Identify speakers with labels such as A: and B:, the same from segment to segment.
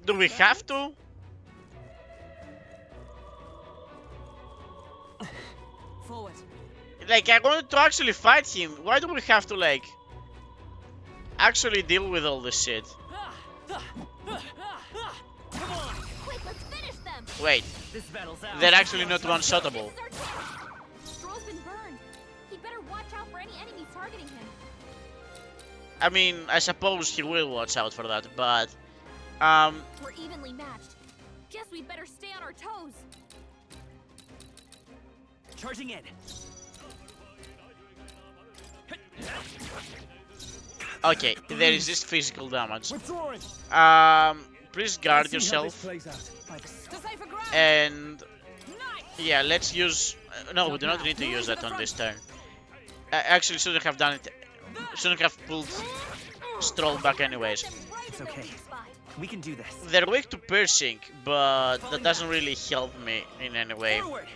A: Do we have to?
B: Forward.
A: Like, I wanted to actually fight him. Why do we have to, like, actually deal with all this shit?
B: Come on.
C: Quick, let's finish them.
A: Wait,
B: This battle's out.
A: they're actually not one-shottable.
C: This is our chance. Stroll's been burned. He better watch out for any enemies targeting him.
A: I mean, I suppose he will watch out for that, but...
C: We're evenly matched. Guess we'd better stay on our toes.
B: Charging in.
A: Okay, there is this physical damage.
D: Withdrawing.
A: Please guard yourself.
B: Decipher ground.
A: And...
B: Nice.
A: yeah, let's use... no, we do not need to use that on this turn. I actually shouldn't have done it. Shouldn't have pulled Stroll back anyways.
B: It's okay. We can do this.
A: They're weak to piercing, but that doesn't really help me in any way.
B: Forward.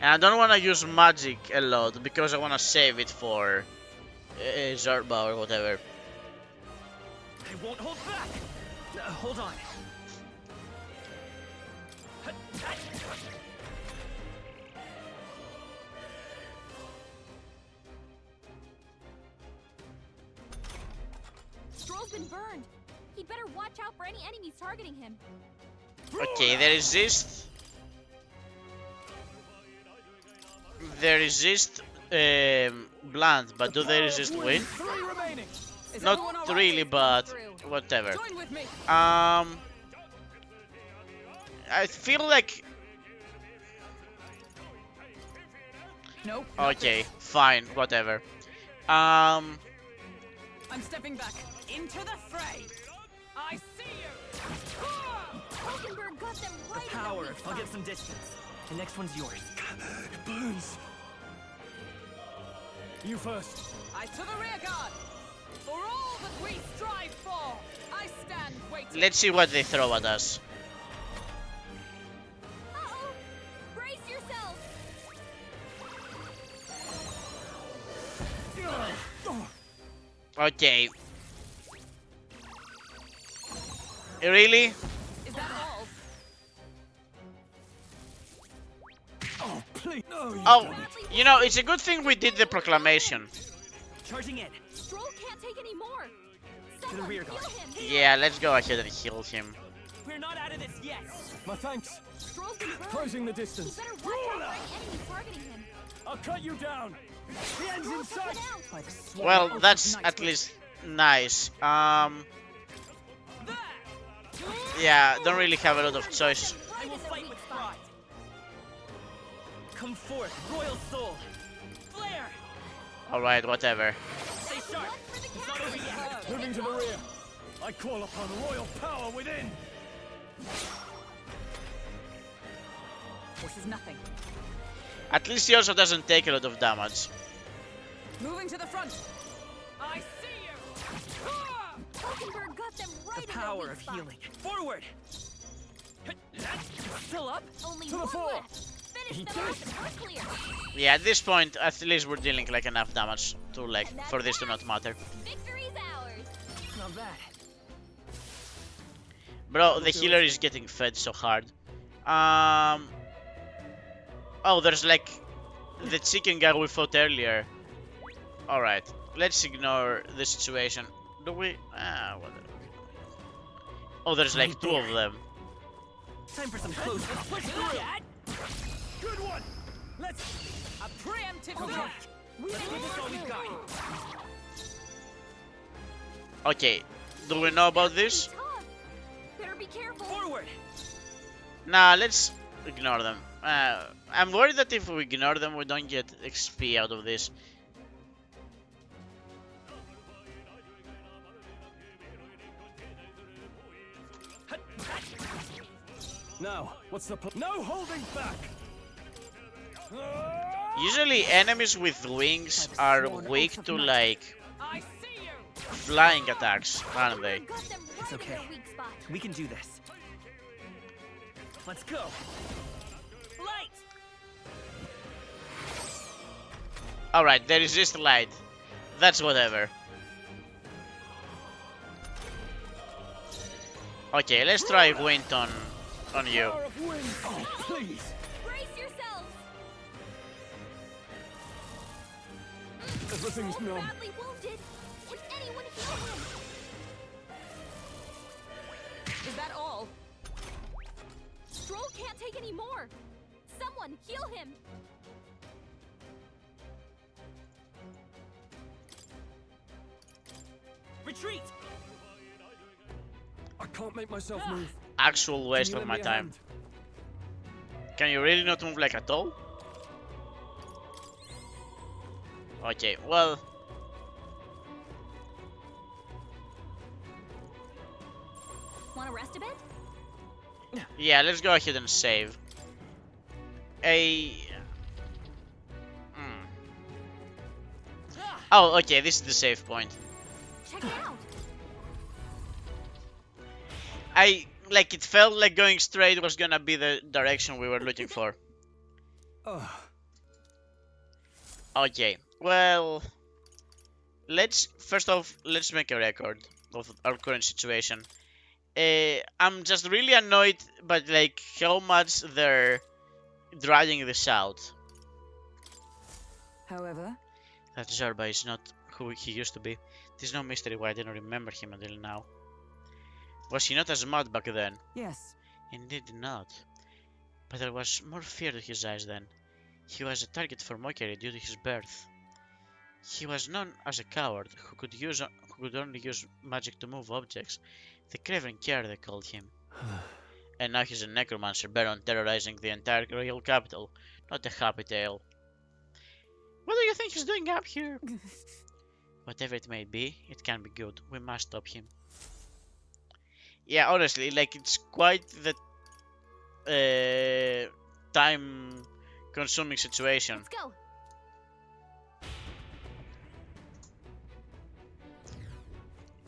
A: And I don't want to use magic a lot because I want to save it for Zorba or whatever.
B: I won't hold back. Hold on.
C: Stroll's been burned. He'd better watch out for any enemies targeting him.
A: Okay, they resist. They resist blunt, but do they resist wind?
D: Three remaining.
B: Is
A: Not
B: everyone all right?
A: really, but
B: Through.
A: whatever.
B: Join with me.
A: I feel like...
B: Nope.
A: okay, fine, whatever.
B: I'm stepping back into the fray. I see you.
C: Hulkenberg got them right in
B: Power.
C: the weak
B: I'll get
C: spot.
B: some distance. The next one's yours.
D: It burns. You first.
B: I to the rear guard. For all that we strive for, I stand waiting.
A: Let's see what they throw at us.
C: Uh-oh. Brace yourselves.
A: Okay. Really?
B: Is that all?
D: Oh, please. No, you
A: Oh,
D: done it.
A: you know, it's a good thing we did the proclamation.
B: Charging in.
C: Stroll can't take any more.
B: the
C: Someone
B: rear
C: heal
B: guard.
C: him.
A: Yeah, let's go ahead and heal him.
B: We're not out of this yet.
D: My thanks.
C: Stroll's been burned.
D: Closing the
C: He
D: distance.
C: better watch out for any enemies targeting him.
D: I'll cut you down. The end's in
C: Stroll's taken
D: sight.
C: out.
B: By the sword
A: Well,
B: of
A: that's
B: night.
A: at least nice.
B: There.
A: Yeah, don't really have a lot of choice.
B: I will fight with pride. Come forth, royal soul. Flare.
A: Alright, whatever.
B: Stay sharp. It's not over yet.
D: Moving to the rear. I call upon royal power within.
B: This is nothing.
A: At least he also doesn't take a lot of damage.
B: Moving to the front. I see you.
C: Hulkenberg got them right
B: The
C: in
B: power
C: the
B: of
C: weak spot.
B: healing. Forward. Still up?
C: Only
D: To the
C: one
D: fore.
C: left. Finish them off and we're clear.
A: Yeah, at this point, at least we're dealing like enough damage to like for this to not matter.
C: Victory's ours.
B: Not bad.
A: Bro, the healer is getting fed so hard. Oh, there's like the chicken guy we fought earlier. Alright, let's ignore the situation. Do we? Whatever. Oh, there's like two of them.
B: Time for some close. Push through.
D: Good one.
B: Let's a preemptive attack. Let's give this all we've got.
A: Okay, do we know about this?
C: Tough. Better be careful.
B: Forward.
A: Nah, let's ignore them. I'm worried that if we ignore them, we don't get XP out of this.
D: Now, what's the plan? No holding back.
A: Usually enemies with wings are weak to like
B: I see you.
A: flying attacks, aren't they?
C: Got them right
B: It's
C: in
B: okay.
C: their weak spot.
B: We can do this. Let's go. Light.
A: Alright, they resist light. That's whatever. Okay, let's try wind on you.
D: Power of wind! Please!
C: Brace yourselves!
D: Everything's
C: So
D: numb.
C: badly wounded. Can anyone heal him?
B: Is that all?
C: Stroll can't take any more. Someone heal him.
B: Retreat!
D: I can't make myself move.
A: Actual waste
D: Can you
A: of
D: lend
A: my
D: me a
A: time.
D: hand?
A: Can you really not move like at all? Okay, well,
C: Want to rest a bit?
A: yeah, let's go ahead and save. Hmm. Oh, okay, this is the save point.
C: Check it out.
A: It felt like going straight was gonna be the direction we were looking for.
D: Ugh.
A: Okay, well, first off, let's make a record of our current situation. I'm just really annoyed by like how much they're dragging this out.
B: However,
A: That Zorba is not who he used to be. There's no mystery why I didn't remember him until now. Was he not as mad back then?
B: yes.
A: Indeed not. But there was more fear to his eyes then. He was a target for mockery due to his birth. He was known as a coward who could only use magic to move objects. The Craven Care they called him. And now he's a necromancer baron terrorizing the entire royal capital. Not a happy tale. What do you think he's doing up here? Whatever it may be, it can be good. We must stop him. Yeah, honestly, like it's quite the time-consuming situation.
C: Let's go.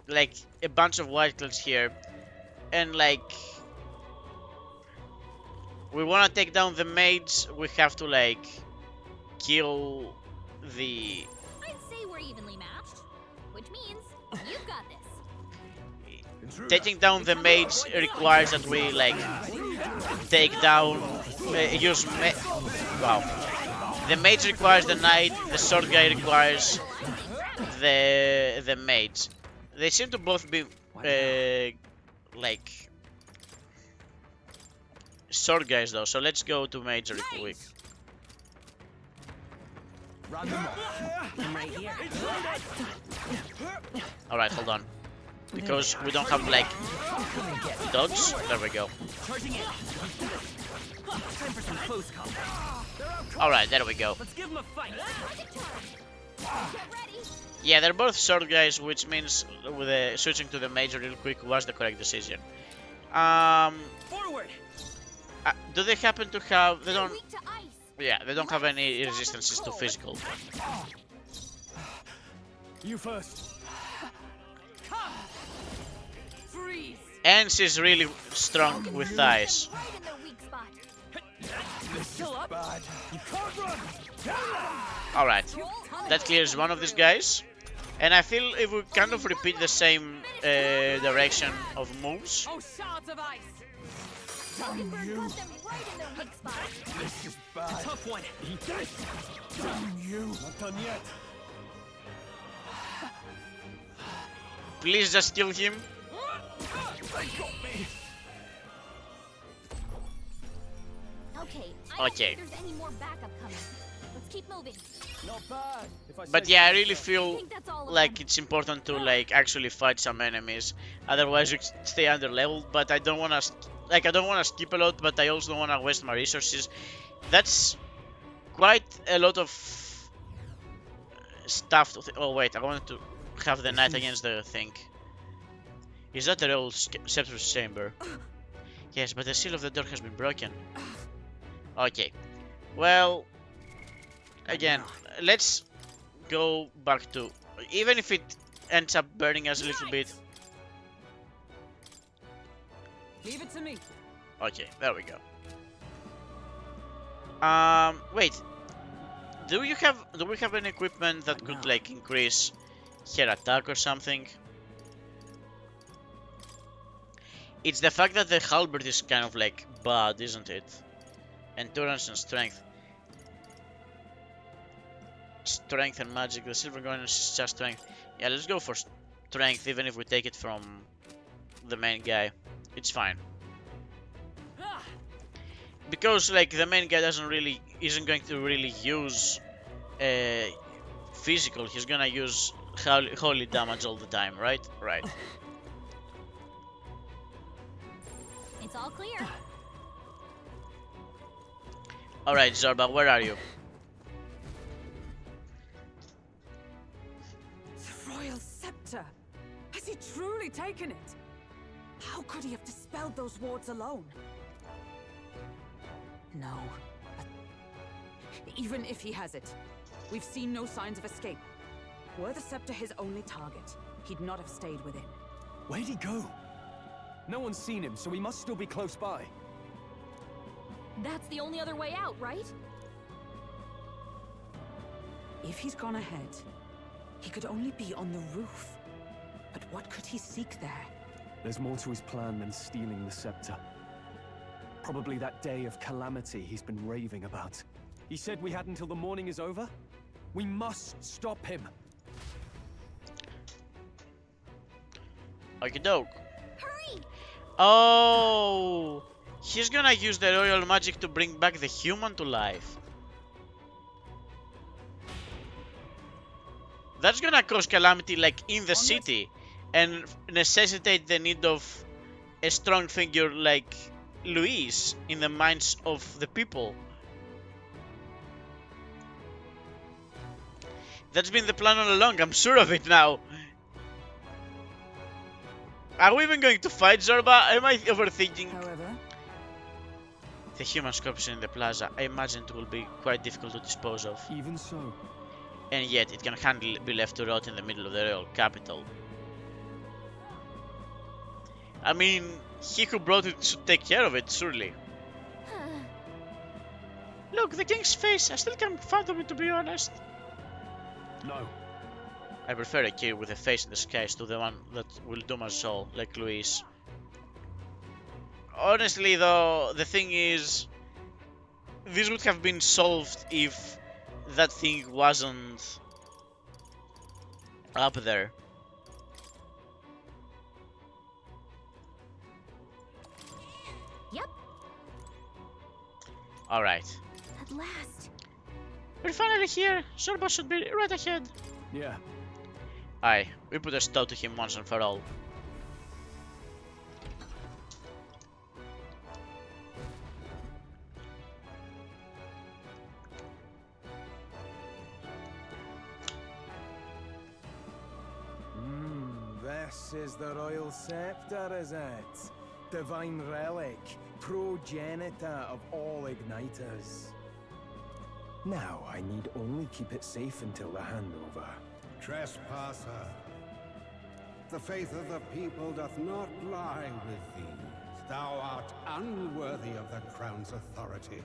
A: Like a bunch of white clouds here, and like we want to take down the mage. We have to like kill the.
C: I'd say we're evenly matched, which means you've got this.
A: Taking down the mage requires that we like take down wow. The mage requires the knight, the sword guy requires the mage. They seem to both be like sword guys though, so let's go to mage real quick. Alright, hold on. Because we don't have like dodge. There we go. Alright, there we go.
B: Let's give him a fight.
C: Get ready.
A: Yeah, they're both sword guys, which means with the switching to the major real quick was the correct decision.
B: Forward.
A: Do they happen to have? They don't.
C: Weak to ice.
A: Yeah, they don't have any resistances to physical.
D: You first.
B: Freeze.
A: And she's really strong with thighs.
C: Right in their weak spot.
B: Still up.
D: Bad. You can't run.
A: Alright, that clears one of these guys. And I feel if we kind of repeat the same direction of moves.
B: Oh, shards of ice.
C: Mockingbird caught them right in their weak spot.
D: This is bad.
B: Tough one.
D: Eat this. Damn you. Not done yet.
A: Please just kill him.
D: They got me.
C: Okay, I don't
A: Okay.
C: think there's any more backup coming. Let's keep moving.
D: Not bad. If I
A: But
D: say
A: yeah, I
D: so
A: really
D: myself.
C: I
A: feel
C: think that's all of
A: like
C: them.
A: it's important to like actually fight some enemies. Otherwise, you stay under leveled. But I don't want to I don't want to skip a lot. But I also don't want to waste my resources. That's quite a lot of stuff. Oh wait, I wanted to have the knight against the thing. Is that the old Scepter's chamber? Yes, but the seal of the door has been broken. Okay. Well, again, let's go back to... Even if it ends up burning us a little bit.
B: Leave it to me.
A: Okay, there we go. Wait. Do we have any equipment that could like increase her attack or something? It's the fact that the halberd is kind of like bad, isn't it? Endurance and strength. Strength and magic. The silver coin is just strength. Yeah, let's go for strength, even if we take it from the main guy. It's fine. Because like the main guy isn't going to really use physical. He's gonna use holy damage all the time, right? Right.
C: It's all clear.
A: All right, Zorba, where are you?
B: The royal scepter! Has he truly taken it? How could he have dispelled those wards alone? No. Even if he has it, we've seen no signs of escape. Were the scepter his only target, he'd not have stayed within.
D: Where'd he go? No one's seen him, so he must still be close by.
C: That's the only other way out, right?
B: If he's gone ahead, he could only be on the roof. But what could he seek there?
D: There's more to his plan than stealing the scepter. Probably that day of Calamity he's been raving about. He said we had until the morning is over? We must stop him.
A: Okie doke.
C: Hurry!
A: Oh, he's gonna use the royal magic to bring back the human to life. That's gonna cause calamity like in the city and necessitate the need of a strong figure like Luis in the minds of the people. That's been the plan all along, I'm sure of it now. Are we even going to fight Zorba? Am I overthinking?
B: However,
A: The human scorpion in the plaza, I imagine it will be quite difficult to dispose of.
D: Even so,
A: And yet, it can hardly be left to rot in the middle of the royal capital. I mean, he who brought it should take care of it, surely. Look, the king's face, I still can't fathom it, to be honest.
D: no.
A: I prefer a kid with a face in the skies to the one that will doom us all, like Luis. Honestly though, the thing is, this would have been solved if that thing wasn't up there.
C: Yep,
A: Alright.
C: at last.
A: We're finally here. Zorba should be right ahead.
D: Yeah.
A: Aye, we put a stop to him once and for all.
E: This is the royal scepter, is it? Divine relic, progenitor of all igniters. Now I need only keep it safe until the handover.
F: Trespasser, the faith of the people doth not lie with thee. Thou art unworthy of the crown's authority.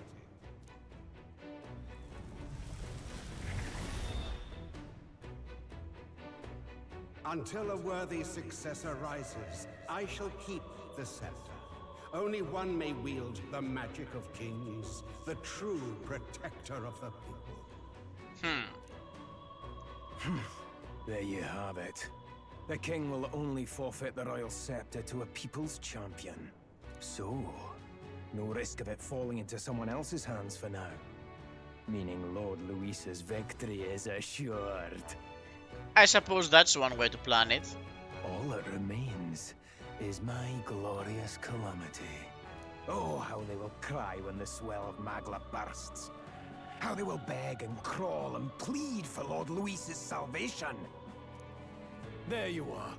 F: Until a worthy successor rises, I shall keep the scepter. Only one may wield the magic of kings, the true protector of the people.
E: There you have it. The king will only forfeit the royal scepter to a people's champion. So, no risk of it falling into someone else's hands for now. Meaning Lord Luis's victory is assured.
A: I suppose that's one way to plan it.
E: All that remains is my glorious Calamity. Oh, how they will cry when the swell of Magla bursts. How they will beg and crawl and plead for Lord Luis's salvation. There you are.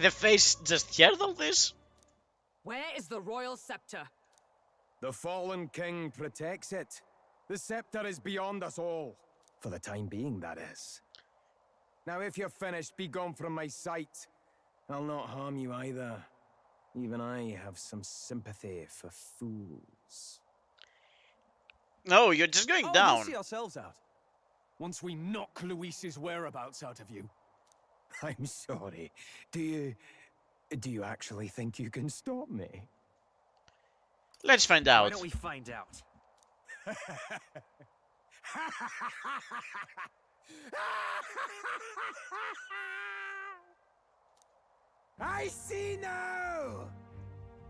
A: The face just heard all this?
B: where is the royal scepter?
E: The fallen king protects it. The scepter is beyond us all. For the time being, that is. Now, if you're finished, be gone from my sight. I'll not harm you either. Even I have some sympathy for fools.
A: No, you're just going down.
D: We'll see ourselves out. Once we knock Luis's whereabouts out of you.
E: I'm sorry. Do you actually think you can stop me?
A: Let's find
D: Why
A: out.
D: don't we find out?
E: I see now!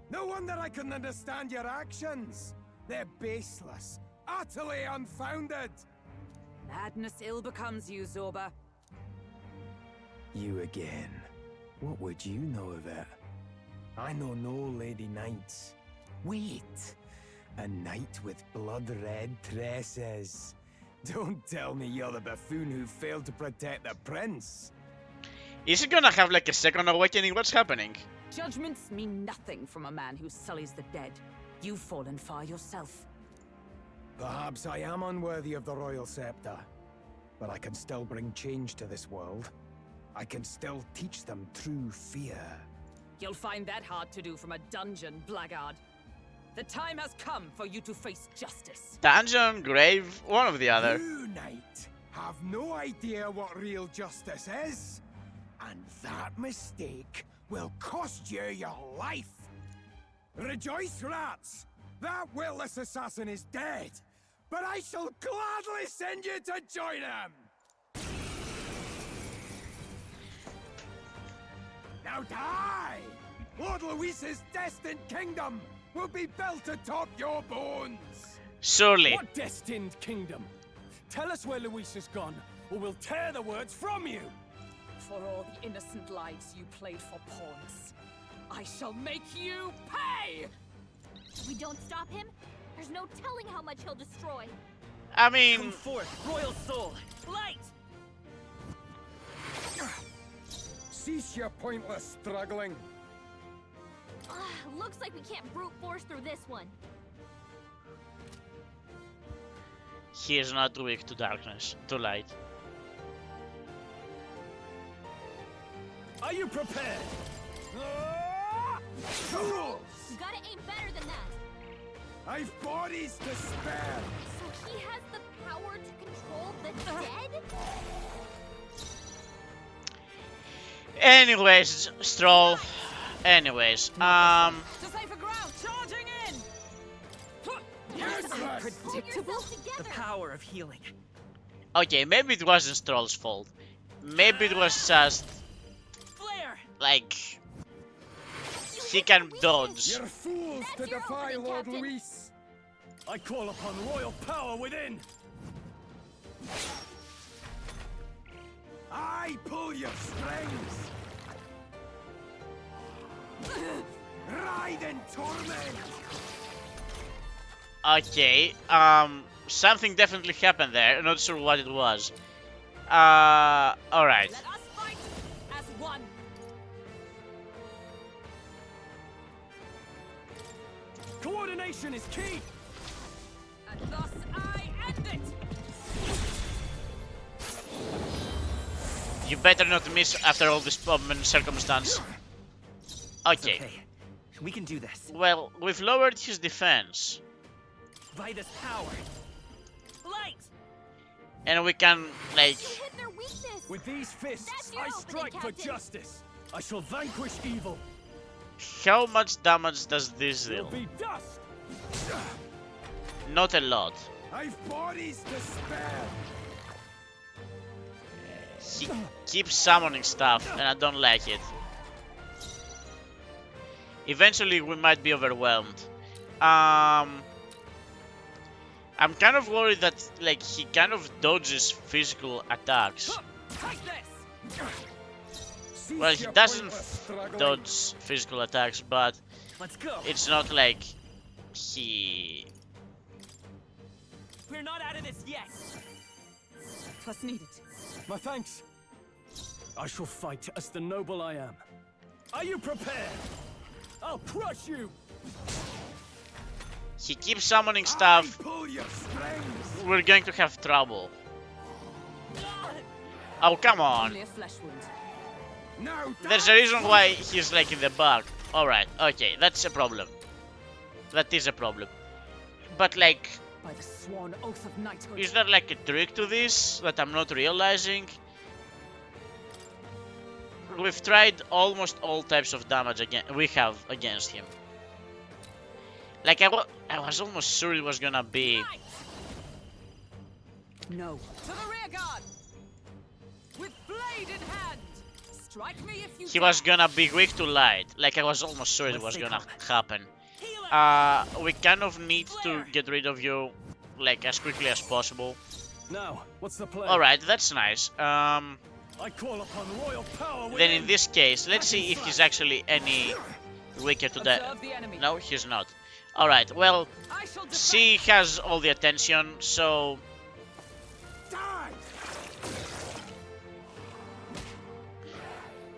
E: No wonder I couldn't understand your actions. They're baseless, utterly unfounded.
B: Madness ill becomes you, Zorba.
E: You again. What would you know of it? I know no lady knights. Wait! A knight with blood-red tresses. Don't tell me you're the buffoon who failed to protect the prince.
A: Is he gonna have like a second awakening? What's happening?
B: Judgments mean nothing from a man who sullies the dead. You've fallen far yourself.
E: Perhaps I am unworthy of the royal scepter, but I can still bring change to this world. I can still teach them true fear.
B: You'll find that hard to do from a dungeon, blackguard. The time has come for you to face justice.
A: Dungeon, grave, one of the other.
E: You, knight, have no idea what real justice is, and that mistake will cost you your life. Rejoice, rats! That witless assassin is dead, but I shall gladly send you to join him! Now die! Lord Luis's destined kingdom will be built atop your bones!
A: Surely.
D: What destined kingdom? Tell us where Luis has gone, or we'll tear the words from you!
B: For all the innocent lives you played for pawns, I shall make you pay!
C: If we don't stop him, there's no telling how much he'll destroy.
A: I mean,
D: Come forth, royal soul!
B: Light!
E: Cease your pointless struggling.
C: Looks like we can't brute force through this one.
A: he is not weak to darkness, to light.
D: Are you prepared?
E: Fools!
C: You gotta aim better than that.
E: I've bodies to spare!
C: So he has the power to control the dead?
A: Anyways, Stroll. Anyways,
B: To safer ground, charging in!
E: Useless!
C: Pull yourself together.
D: The power of healing.
A: okay, maybe it wasn't Stroll's fault. Maybe it was just
B: Flare!
A: like he can dodge.
E: You're fools
C: That's
E: to
C: your
E: defy
C: opening,
E: Lord
C: Captain.
E: Luis!
D: I call upon royal power within!
E: I pull your strings! Ride in torment!
A: Okay, something definitely happened there. Not sure what it was. Alright.
B: Let us fight as one!
D: Coordination is key!
B: And thus I end it!
A: You better not miss after all this pomp and circumstance. Okay.
D: We can do this.
A: Well, we've lowered his defense.
D: By this power.
B: Light!
A: And we can, like...
C: You hit their weakness.
D: With these fists,
C: That's your
D: I
C: opening,
D: strike for
C: Captain.
D: justice. I shall vanquish evil.
A: How much damage does this
D: Will
A: deal?
D: be dust.
A: Not a lot.
E: I've bodies to spare!
A: He keeps summoning stuff, and I don't like it. Eventually, we might be overwhelmed. I'm kind of worried that, like, he kind of dodges physical attacks.
B: Take this!
E: Cease
A: Well, he
E: your
A: doesn't
E: pointless struggling.
A: dodge physical attacks, but
D: Let's go.
A: it's not like he...
D: We're not out of this yet.
B: 'Twas needed.
D: My thanks. I shall fight as the noble I am. Are you prepared? I'll crush you.
A: He keeps summoning stuff.
E: I pull your strings!
A: We're going to have trouble. Oh, come on.
B: Only a flesh wound.
E: Now
A: There's a reason why he's like in the back. Alright, okay, that's a problem. That is a problem. But like,
B: By the sworn oath of knighthood.
A: is there like a trick to this that I'm not realizing? we've tried almost all types of damage against him. Like I was almost sure it was gonna be.
B: No. To the rear guard! With blade in hand! Strike me if you
A: He was gonna be weak to light. Like I was almost sure it was gonna happen. We kind of need to get rid of you, like as quickly as possible.
D: Now, what's the plan?
A: All right, that's nice.
D: I call upon royal power.
A: Then in this case, let's see if he's actually any weaker to that.
B: Observe the enemy.
A: No, he's not. All right. Well,
B: I shall defend.
A: she has all the attention, so.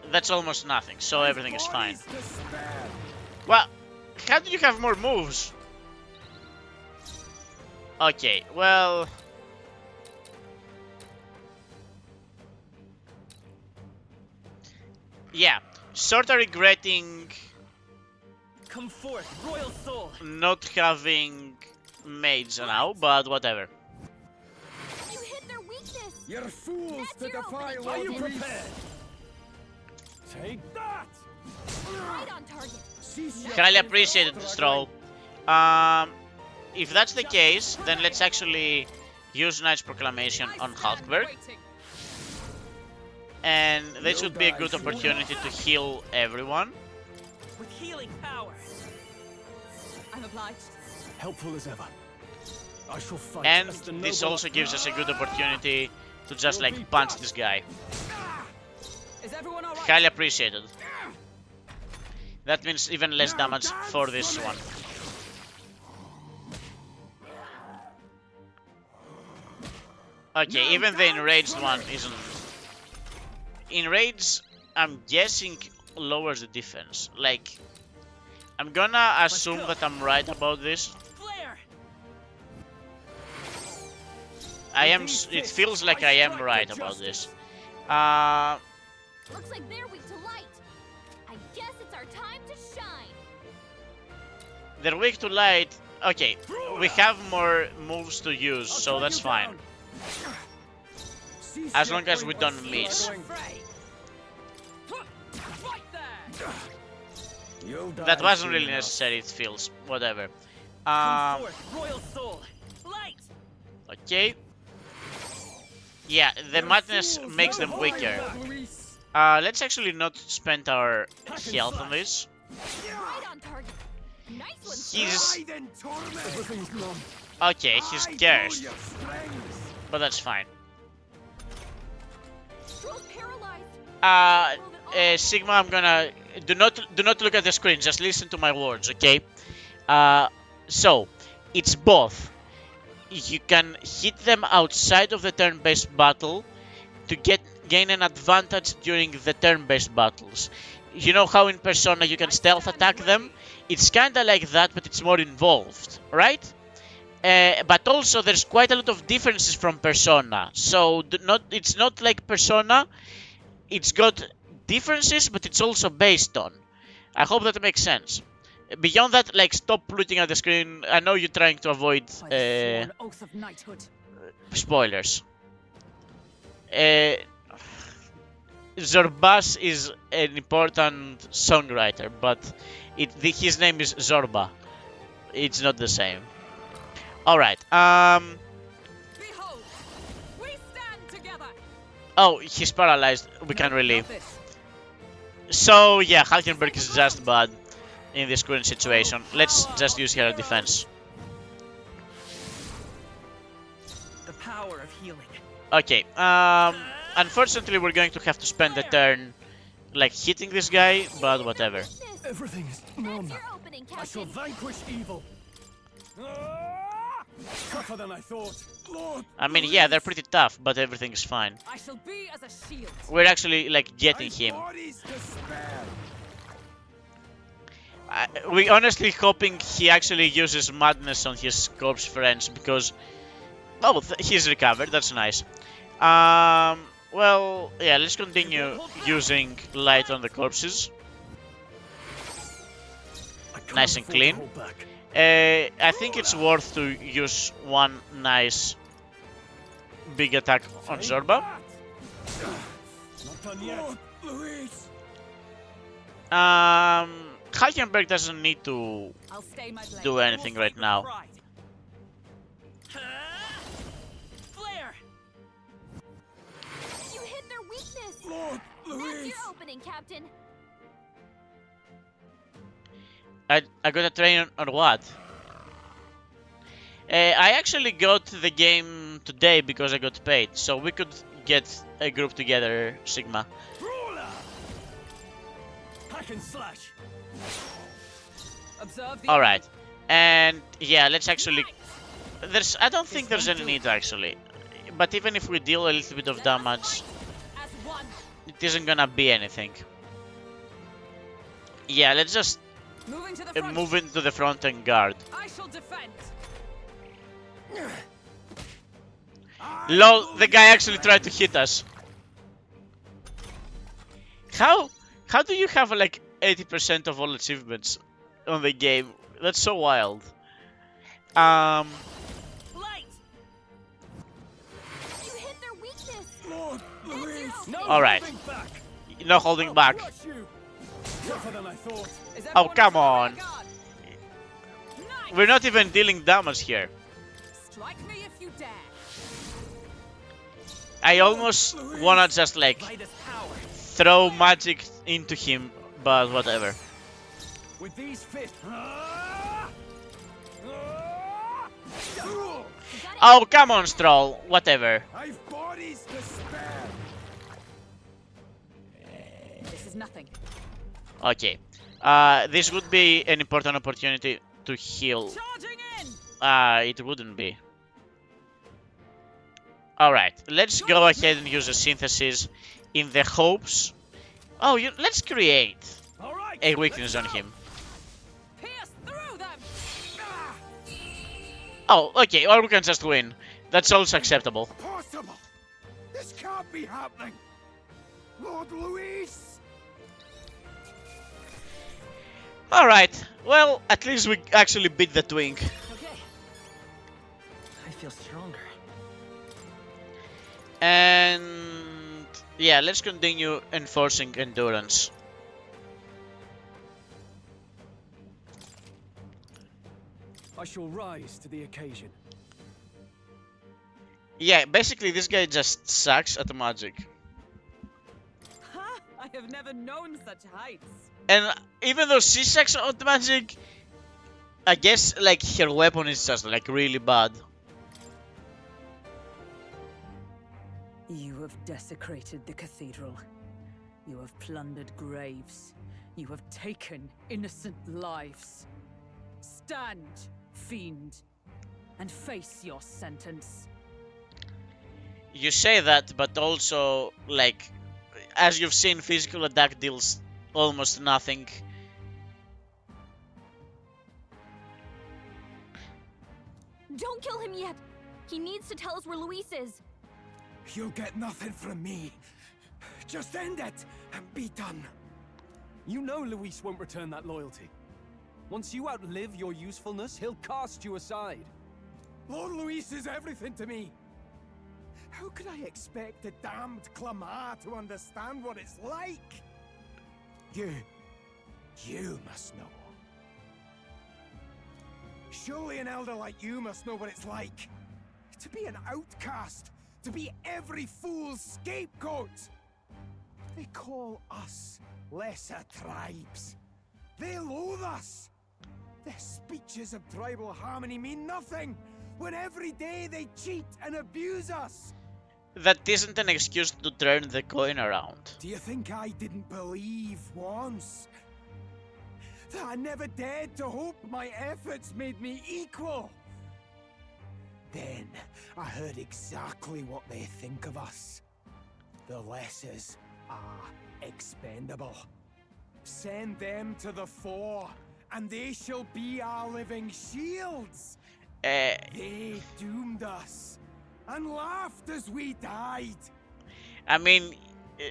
A: That's almost nothing, so everything is fine. Well, how did you have more moves? Okay, well... Yeah, sorta regretting
D: Come forth, royal soul.
A: not having maids now, but whatever.
C: You hit their weakness.
E: You're fools
C: That's
E: to
C: your
E: defy
C: opening.
D: Are you
E: Lord Reese.
D: prepared? Take that!
C: Right on target.
A: Highly appreciated, Stroll. If that's the case, then let's actually use Knight's Proclamation on Hulkberg. And this would be a good opportunity to heal everyone.
D: With healing power.
B: I'm obliged.
D: Helpful as ever. I shall fight.
A: And
D: as the
A: this
D: noble-
A: also gives us a good opportunity to just like punch this guy.
B: Is everyone alright?
A: Highly appreciated. That means even less damage for this one. Okay, even the enraged one isn't. Enraged, I'm guessing, lowers the defense. Like, I'm gonna assume that I'm right about this.
D: Flare!
A: I am. It feels like I am right about this.
C: Looks like they're weak to light. I guess it's our time to shine.
A: They're weak to light. Okay, we have more moves to use, so that's fine. As long as we don't miss.
B: Right there!
A: That wasn't really necessary, it feels. Whatever.
D: Come forth, royal soul. Light!
A: Okay. Yeah, the madness makes them weaker. Let's actually not spend our health on this.
C: Right on target. Nice one.
A: He's...
D: Everything's numb.
A: Okay, he's cursed. But that's fine.
C: Stroll's paralyzed.
A: Sigma, I'm gonna... Do not look at the screen, just listen to my words, okay? So, it's both. You can hit them outside of the turn-based battle to gain an advantage during the turn-based battles. You know how in Persona you can stealth attack them? It's kinda like that, but it's more involved, right? But also there's quite a lot of differences from Persona. So it's not like Persona. It's got differences, but it's also based on. I hope that makes sense. Beyond that, like, stop looking at the screen. I know you're trying to avoid
B: By the sworn oath of knighthood.
A: spoilers. Zorbas is an important songwriter, but his name is Zorba. It's not the same. Alright,
B: Behold, we stand together.
A: oh, he's paralyzed. We can't really...
B: Got this.
A: So, yeah, Hulkenberg is just bad in this current situation. Let's just use her defense.
D: The power of healing.
A: Okay, unfortunately we're going to have to spend the turn, like, hitting this guy, but whatever.
D: Everything is numb.
C: That's your opening,
D: I shall
C: Captain.
D: vanquish evil. Tougher than I thought. Lord.
A: I mean, yeah, they're pretty tough, but everything is fine.
B: I shall be as a shield.
A: We're actually, like, getting him. We honestly hoping he actually uses madness on his corpse friends, because... Oh, he's recovered, that's nice. Well, yeah, let's continue using light on the corpses. Nice and clean. I think it's worth to use one nice big attack on Zorba.
D: Not done yet.
E: Luis!
A: Halkenberg doesn't need to
B: I'll stay my blade.
A: do anything right now.
B: Flare!
C: You hit their weakness!
E: Lord
C: That's
E: Luis!
C: your opening, Captain!
A: I gotta train on what? I actually got the game today because I got paid, so we could get a group together, Sigma.
D: Brawler! Hack and slash!
B: Observe the
A: Alright. And yeah, let's actually... I don't think there's any need actually. But even if we deal a little bit of damage,
B: as one.
A: it isn't gonna be anything. Yeah, let's just
B: Moving to the front.
A: move into the front and guard.
B: I shall defend.
A: LOL, the guy actually tried to hit us. How do you have like 80% of all achievements on the game? That's so wild.
B: Light.
C: You hit their weakness!
E: Lord Luis!
D: No
A: Alright.
D: holding back!
A: No holding back.
D: Crush you! Tougher than I thought.
B: Is
A: Oh,
B: everyone
A: come
B: on
A: on.
B: guard? Nice.
A: We're not even dealing damage here.
B: Strike me if you dare.
A: I almost wanna just like
D: Midas power.
A: throw magic into him, but whatever.
D: With these fists.
A: Oh, come on, Stroll. Whatever.
E: I've bodies to spare!
B: This is nothing.
A: Okay. This would be an important opportunity to heal.
B: Charging in.
A: It wouldn't be. Alright, let's go ahead and use a synthesis in the hopes... Oh, let's create
D: All right.
A: a weakness on him.
B: Pierce through them.
A: Oh, okay, or we can just win. That's also acceptable.
E: Possible! This can't be happening! Lord Luis!
A: Alright, well, at least we actually beat the twink.
B: Okay.
G: I feel stronger.
A: And... yeah, let's continue enforcing endurance.
D: I shall rise to the occasion.
A: Yeah, basically this guy just sucks at magic.
B: Ha! I have never known such heights.
A: And even though she sucks at magic, I guess like her weapon is just like really bad.
B: You have desecrated the cathedral. You have plundered graves. You have taken innocent lives. Stand, fiend, and face your sentence.
A: You say that, but also, like, as you've seen, physical attack deals almost nothing.
C: Don't kill him yet! He needs to tell us where Luis is.
E: You'll get nothing from me. Just end it and be done.
D: You know Luis won't return that loyalty. Once you outlive your usefulness, he'll cast you aside.
E: Lord Luis is everything to me. How could I expect the damned Clamart to understand what it's like? You must know. Surely an elder like you must know what it's like. To be an outcast. To be every fool's scapegoat. They call us lesser tribes. They loathe us. Their speeches of tribal harmony mean nothing, when every day they cheat and abuse us.
A: That isn't an excuse to turn the coin around.
E: Do you think I didn't believe once? That I never dared to hope my efforts made me equal? Then I heard exactly what they think of us. The lessers are expendable. Send them to the fore, and they shall be our living shields. They doomed us, and laughed as we died.
A: I mean,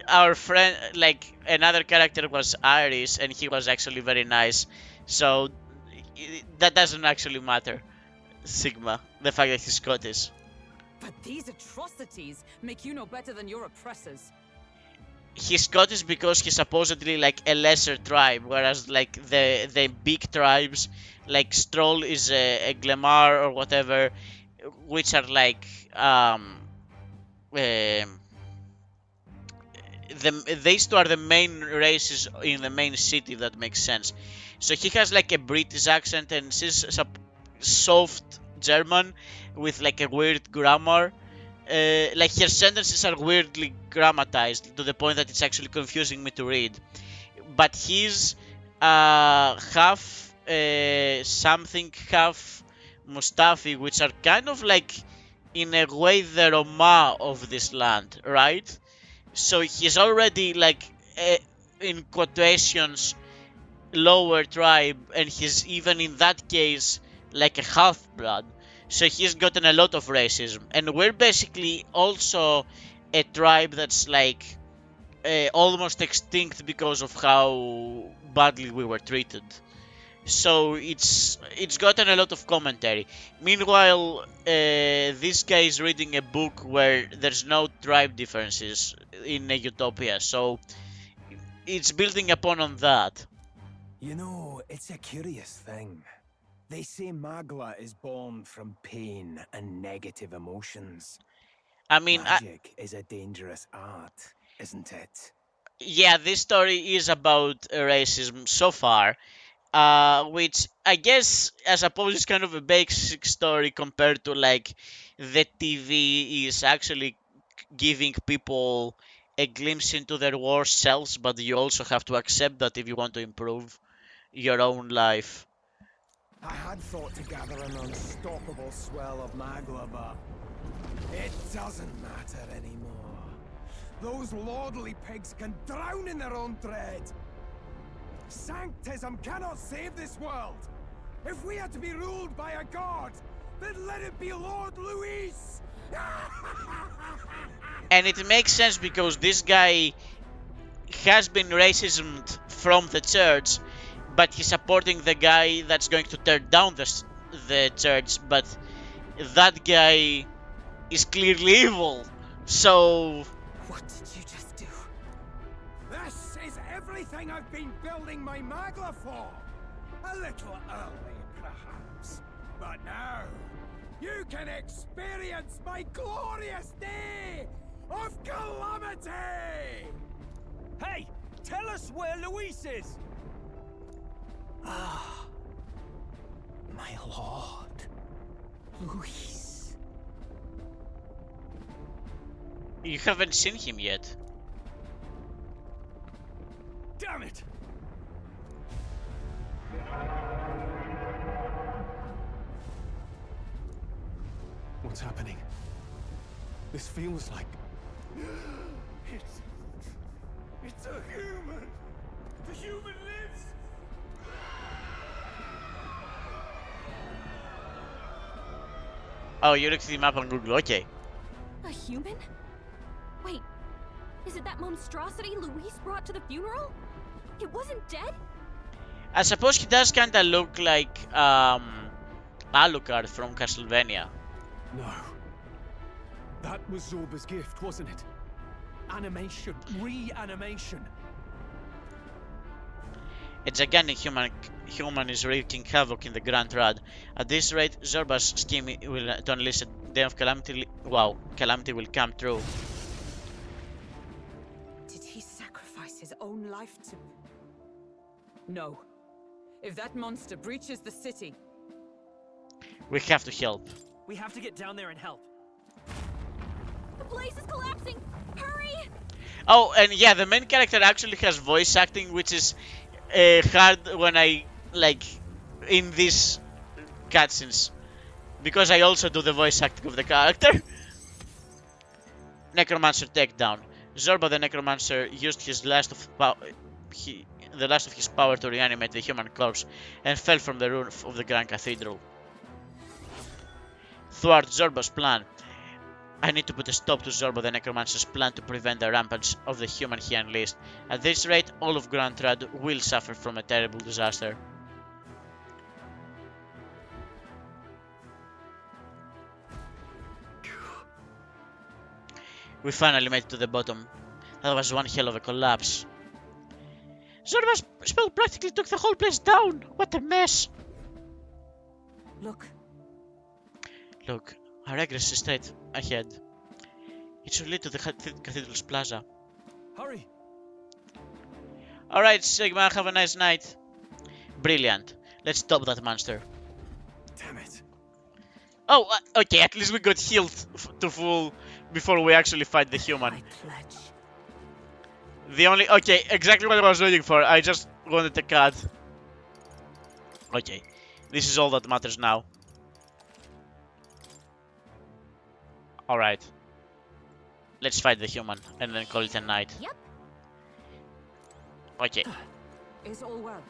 A: our friend, like, another character was Iris, and he was actually very nice. So, that doesn't actually matter, Sigma, the fact that he's Scottish.
B: But these atrocities make you no better than your oppressors.
A: he's Scottish because he's supposedly like a lesser tribe, whereas like the big tribes like Stroll is a Glemar or whatever, which are like um these two are the main races in the main city, if that makes sense. So he has like a British accent and she's soft German with like a weird grammar. Like her sentences are weirdly grammatized to the point that it's actually confusing me to read. But he's half something, half Mustafi, which are kind of like in a way the Roma of this land, right? So he's already like in quotations lower tribe, and he's even in that case like a half blood. So he's gotten a lot of racism, and we're basically also a tribe that's like almost extinct because of how badly we were treated. So it's gotten a lot of commentary. Meanwhile, this guy is reading a book where there's no tribe differences in a utopia, so it's building upon on that.
E: You know, it's a curious thing. They say Magla is born from pain and negative emotions.
A: I mean,
E: Magic is a dangerous art, isn't it?
A: yeah, this story is about racism so far, which I guess I suppose is kind of a basic story compared to like the TV is actually giving people a glimpse into their worst selves, but you also have to accept that if you want to improve your own life.
E: I had thought to gather an unstoppable swell of Magla, but it doesn't matter anymore. Those lordly pigs can drown in their own dread. Sanctism cannot save this world. If we are to be ruled by a god, then let it be Lord Luis!
A: And it makes sense because this guy has been racism from the church, but he's supporting the guy that's going to tear down the church, but that guy is clearly evil. So
B: What did you just do?
E: This is everything I've been building my Magla for! A little early, perhaps. But now, you can experience my glorious day of Calamity!
D: Hey! Tell us where Luis is!
B: Ah, my lord, Luis.
A: you haven't seen him yet.
D: Damn it! What's happening? This feels like...
E: It's a human! The human lives!
A: Oh, you looked at the map on Google, okay.
C: A human? Wait, is it that monstrosity Luis brought to the funeral? It wasn't dead?
A: I suppose he does kinda look like Alucard from Castlevania.
D: No. That was Zorba's gift, wasn't it? Animation. Reanimation.
A: A gigantic human is wreaking havoc in the Grand Rad. At this rate, Zorba's scheme to unleash a day of calamity. Wow, calamity will come true.
B: Did he sacrifice his own life to... No. If that monster breaches the city...
A: We have to help.
G: We have to get down there and help.
C: The place is collapsing! Hurry!
A: Oh, and yeah, the main character actually has voice acting, which is hard when I like in these cutscenes, because I also do the voice acting of the character. Necromancer takedown. Zorba the Necromancer used his last of the last of his power to reanimate the human corpse and fell from the roof of the Grand Cathedral. Thwart Zorba's plan. I need to put a stop to Zorba the Necromancer's plan to prevent the rampage of the human he unleashed. At this rate, all of Grand Rad will suffer from a terrible disaster. We finally made it to the bottom. That was one hell of a collapse. Zorba's spell practically took the whole place down. What a mess.
B: Look,
A: Look, our egress is straight ahead. It should lead to the cathedral's plaza.
D: Hurry!
A: Alright, Sigma, have a nice night. Brilliant. Let's stop that monster.
D: Damn it.
A: Oh, okay, at least we got healed to full before we actually fight the human.
B: I pledge.
A: The only... Okay, exactly what I was waiting for. I just wanted a cut. Okay, this is all that matters now. Alright. Let's fight the human and then call it a night.
C: Yep.
A: Okay.
B: Is all well?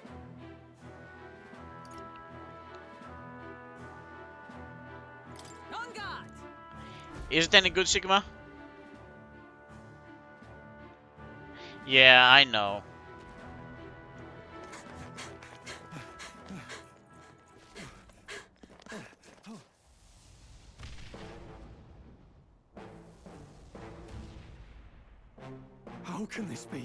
B: On guard!
A: Is it any good, Sigma? Yeah, I know.
D: How can this be?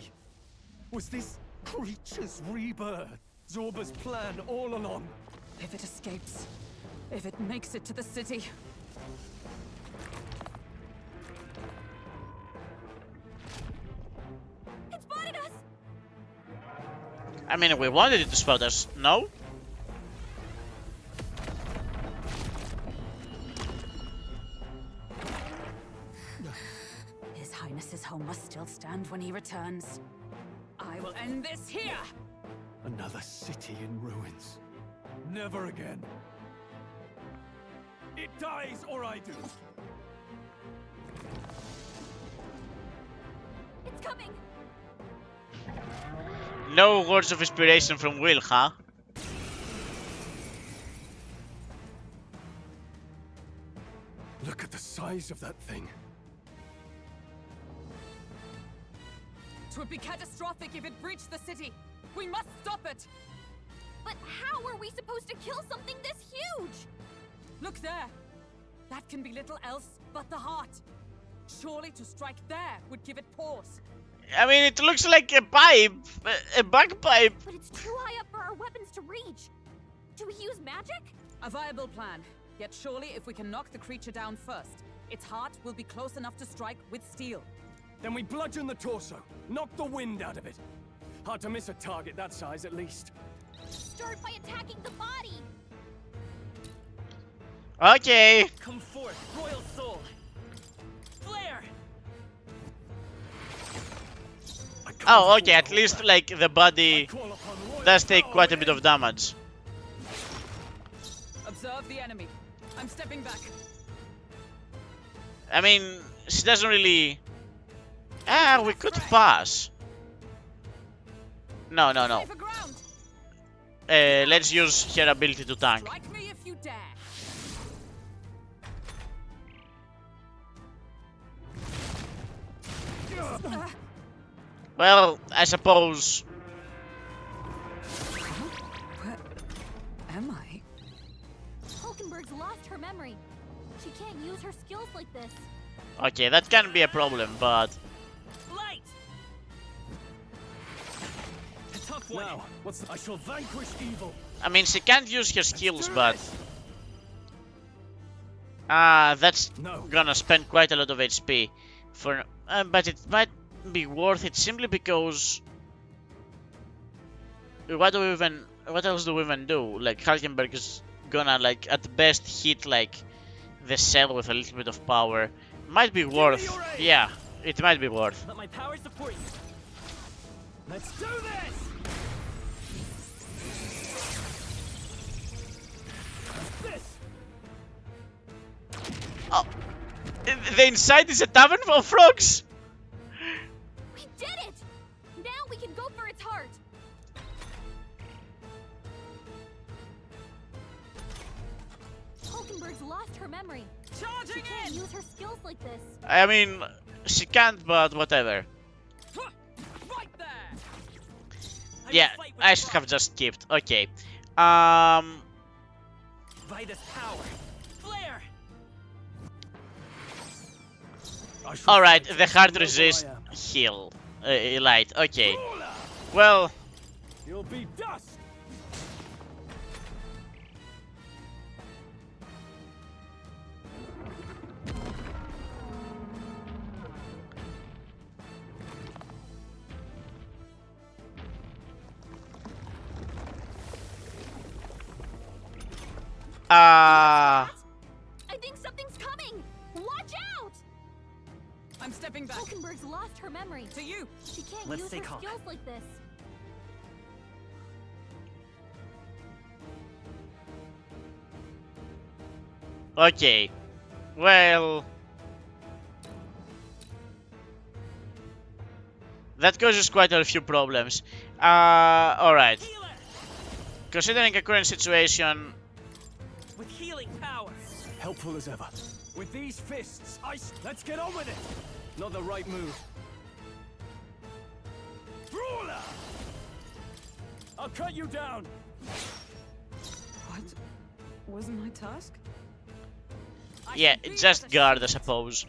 D: Was this creature's rebirth Zorba's plan all along?
B: If it escapes, if it makes it to the city,
C: It spotted us!
A: I mean, we wanted it to spot us, no?
B: His Highness's home must still stand when he returns. I will end this here!
D: Another city in ruins. Never again. It dies or I do.
C: It's coming!
A: No words of inspiration from Will, huh?
D: Look at the size of that thing.
B: It would be catastrophic if it breached the city. We must stop it!
C: But how are we supposed to kill something this huge?
B: Look there! That can be little else but the heart. Surely to strike there would give it pause.
A: I mean, it looks like a pipe, a bagpipe.
C: But it's too high up for our weapons to reach. Do we use magic?
B: A viable plan. Yet surely if we can knock the creature down first, its heart will be close enough to strike with steel.
D: Then we bludgeon the torso, knock the wind out of it. Hard to miss a target that size, at least.
C: Start by attacking the body.
A: Okay.
G: Come forth, royal soul. Flare!
A: Oh, okay, at least, like, the body does take quite a bit of damage.
B: Observe the enemy. I'm stepping back.
A: I mean, she doesn't really... Ah, we could pass. No.
B: Safer ground.
A: Let's use her ability to tank.
B: Strike me if you dare.
A: Well, I suppose...
B: Where am I?
C: Hulkenberg's lost her memory. She can't use her skills like this.
A: Okay, that can be a problem, but...
G: Light! A tough one.
D: Now, I shall vanquish evil.
A: I mean, she can't use her skills, but... That's
D: No.
A: gonna spend quite a lot of HP. For, but it might be worth it simply because... What else do we even do? Like, Hulkenberg is gonna, like, at best hit, like, the cell with a little bit of power. Might be worth... Yeah, it might be worth.
G: Let my power support you. Let's do this! This!
A: Oh, the inside is a tavern of frogs!
C: We did it! Now we can go for its heart. Hulkenberg's lost her memory. She
B: Charging
C: can't
B: in!
C: use her skills like this.
A: I mean, she can't, but whatever.
B: Right there!
A: Yeah, I should have just skipped. Okay.
G: By this power. Flare!
D: I shall
A: Alright,
D: fight
A: the hard
D: wherever I
A: resist
D: am.
A: heal. light. Okay. Well,
G: You'll be dust.
C: I think something's coming! Watch out!
B: I'm stepping back.
C: Hulkenberg's lost her memory.
B: To you.
C: She can't
G: Let's
C: use
G: stay
C: her
G: calm.
C: skills like this.
A: okay. Well, that causes quite a few problems. Alright. Considering a current situation,
G: With healing power.
D: Helpful as ever.
G: With these fists, let's get on with it.
D: Not the right move.
G: Brawler! I'll cut you down.
B: What was my task?
A: yeah, just guard, I suppose.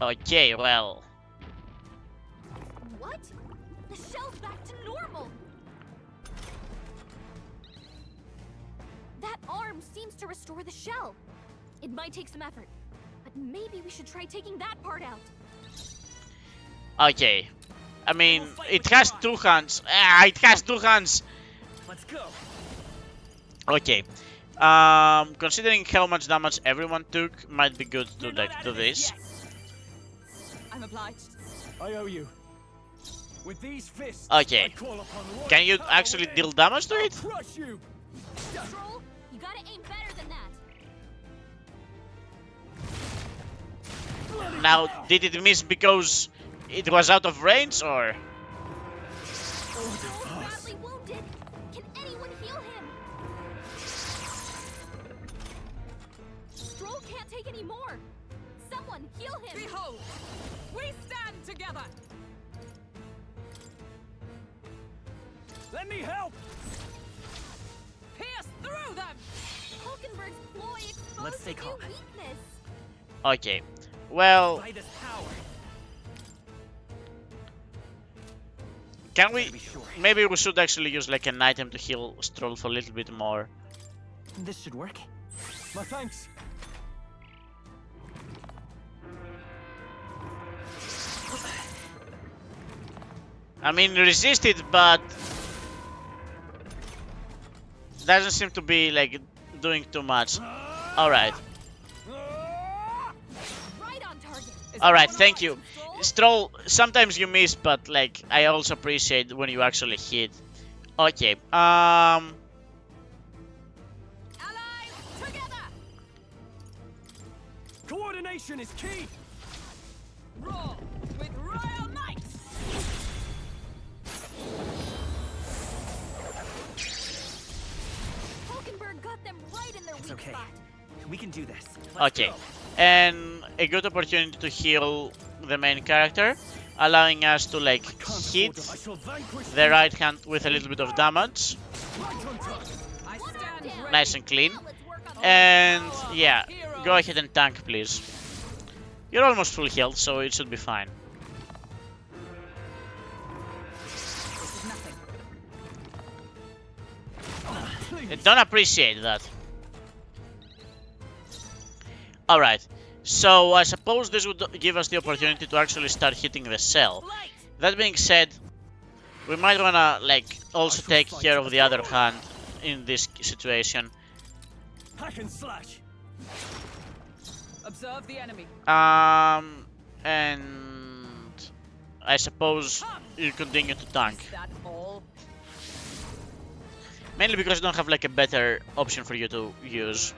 A: Okay, well.
C: What? The shell's back to normal! That arm seems to restore the shell. It might take some effort, but maybe we should try taking that part out.
A: Okay. I mean, it has two hands. It has two hands.
G: Let's go.
A: Okay. Considering how much damage everyone took, might be good to like do this.
B: I'm obliged.
G: I owe you. With these fists,
A: Okay.
G: I call upon royal
A: Can you
G: power
A: actually
G: and
A: deal damage to
G: I'll
A: it?
G: crush you.
C: Stroll, you gotta aim better than that.
A: Now, did it miss because it was out of range, or?
C: Stroll's badly wounded. Can anyone heal him? Stroll can't take any more. Someone heal him.
B: Behold, we stand together.
G: Let me help.
B: Pierce through them.
C: Hulkenberg's ploy exposed
G: Let's stay
C: a new
G: calm.
C: weakness.
A: Okay. Well,
G: By this power.
A: can we?
G: Be sure.
A: Maybe we should actually use like an item to heal Stroll for a little bit more.
G: This should work. My thanks.
A: I mean, resist it, but doesn't seem to be like doing too much. All right.
C: Right on target.
A: All right. Thank you, Stroll. Sometimes you miss, but like I also appreciate when you actually hit. Okay.
B: Allies together.
G: Coordination is key.
B: Roar with royal might.
C: Hulkenberg got them right in their weak
G: okay.
C: spot.
G: We can do this.
A: Okay. And a good opportunity to heal the main character, allowing us to like hit
G: I shall vanquish
A: the right hand with a little bit of damage.
G: right on time.
B: I stand ready.
A: Nice and clean.
C: Now let's work on
A: And yeah, go ahead and tank, please. You're almost full health, so it should be fine.
B: This is nothing.
A: I don't appreciate that. Alright, so I suppose this would give us the opportunity to actually start hitting the cell.
B: Light.
A: That being said, we might wanna like also take care of the other hand in this situation.
G: Hack and slash.
B: Observe the enemy.
A: And I suppose you continue to tank.
B: Is that all?
A: Mainly because I don't have like a better option for you to use.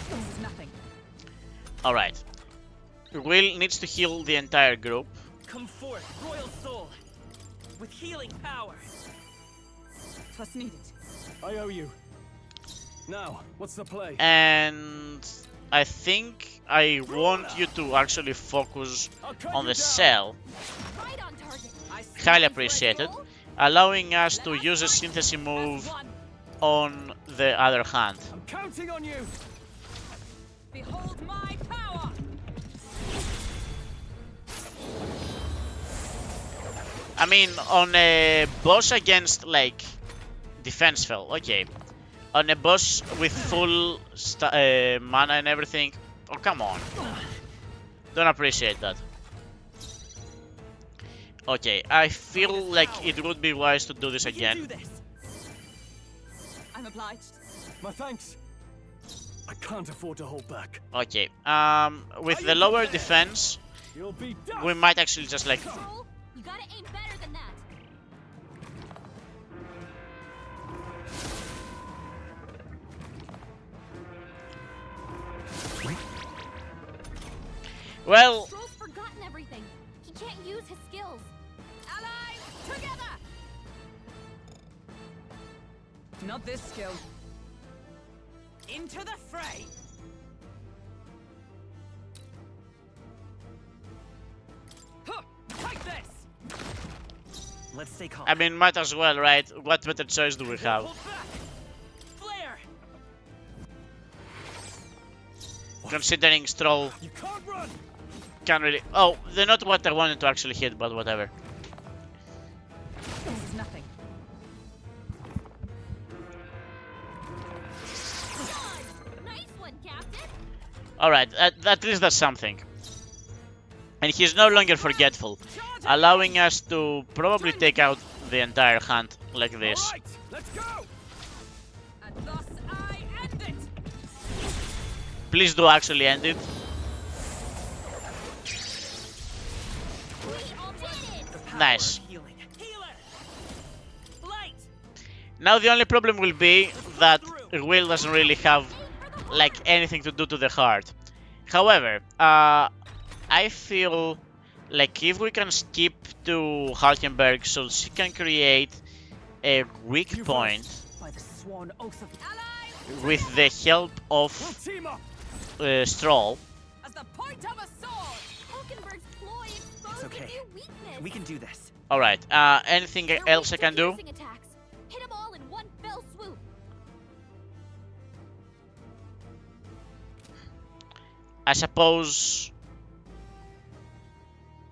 B: This is nothing.
A: Alright. Will needs to heal the entire group.
G: Come forth, royal soul. With healing power.
B: Twas needed.
D: I owe you. Now, what's the play?
A: And I think I want you to actually focus
D: I'll cut
A: on
D: you
A: the
D: down.
A: cell.
C: Right on target.
A: Highly appreciated. Allowing us to use a synthesis move
B: One.
A: on the other hand.
G: I'm counting on you!
B: Behold my power!
A: I mean, on a boss against, like, defense fell, okay. On a boss with full mana and everything, oh, come on. Don't appreciate that. Okay, I feel like it would be wise to do this again.
B: I'm obliged.
D: My thanks. I can't afford to hold back.
A: Okay, with the lower defense,
D: You'll be done.
A: we might actually just, like,
C: Troll, you gotta aim better than that.
A: well,
C: Troll's forgotten everything. He can't use his skills. Allies, together!
B: Not this skill. Into the fray! Huh, take this!
G: Let's stay calm.
A: I mean, might as well, right? What better choice do we have?
G: Hold back. Flare!
A: Considering Stroll
G: You can't run!
A: can't really... Oh, they're not what I wanted to actually hit, but whatever.
B: This is nothing.
C: Nice one, Captain!
A: Alright, at least that's something. And he's no longer forgetful, allowing us to probably take out the entire hunt like this.
G: Right, let's go!
B: And thus I end it!
A: Please do actually end it.
C: We all did it!
A: Nice.
G: Healing. Healer! Light!
A: Now the only problem will be that Will doesn't really have like anything to do to the heart. However, I feel like if we can skip to Halkenberg so she can create a weak point
B: By the sworn oath of allies,
A: with the help
G: We'll
A: of
G: team up!
A: Stroll.
B: as the point of a sword!
C: Hulkenberg's ploy exposed
G: okay.
C: a new weakness.
G: We can do this.
A: Alright, anything
C: They're
A: else I
C: weak to
A: can do?
C: piercing attacks. Hit them all in one fell swoop.
A: I suppose...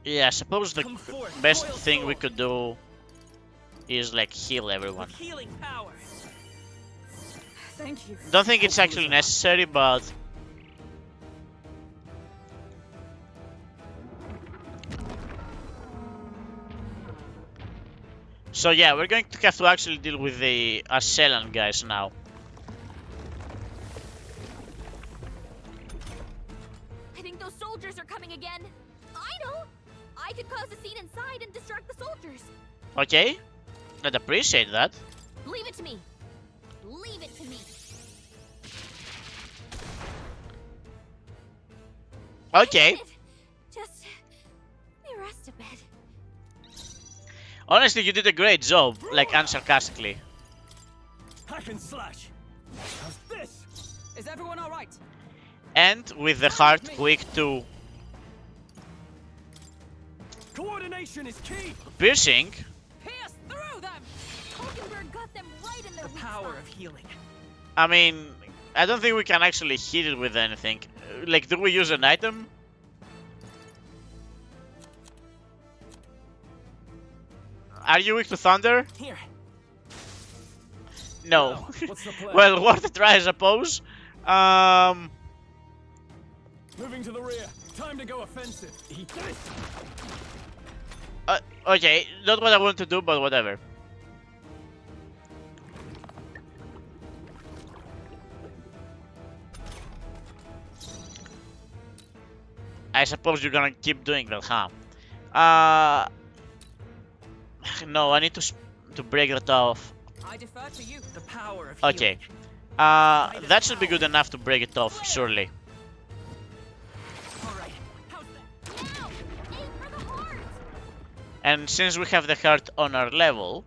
A: Yeah, I suppose the
G: Come forth,
A: best
G: royal
A: thing we
G: soul.
A: could do is like heal everyone.
G: With healing power.
B: Thank you.
A: Don't think it's actually necessary, but... So yeah, we're going to have to actually deal with the Ascelan guys now.
C: I think those soldiers are coming again. I know. I could cause a scene inside and distract the soldiers.
A: Okay? I'd appreciate that.
C: Leave it to me. Leave it to me.
A: Okay.
C: Just let me rest a bit.
A: Honestly, you did a great job, like unsarcastically.
G: Hack and slash. How's this?
B: Is everyone alright?
A: And with the heart quick to
G: Coordination is key.
A: piercing.
B: Pierce through them!
C: Hulkenberg got them right in their
G: The
C: weak
G: power
C: spot.
G: of healing.
A: I mean, I don't think we can actually hit it with anything. Like, do we use an item? Are you weak to thunder?
G: Here.
A: No.
D: Well, what's the plan?
A: Well, worth a try, I suppose.
D: Moving to the rear. Time to go offensive. Eat this.
A: Okay, not what I want to do, but whatever. I suppose you're gonna keep doing that, huh? No, I need to break that off.
B: I defer to you.
G: The power of
A: Okay.
G: healing.
A: That should be good enough to break it off, surely.
G: All right. How's that?
C: Now, aim for the heart.
A: And since we have the heart on our level,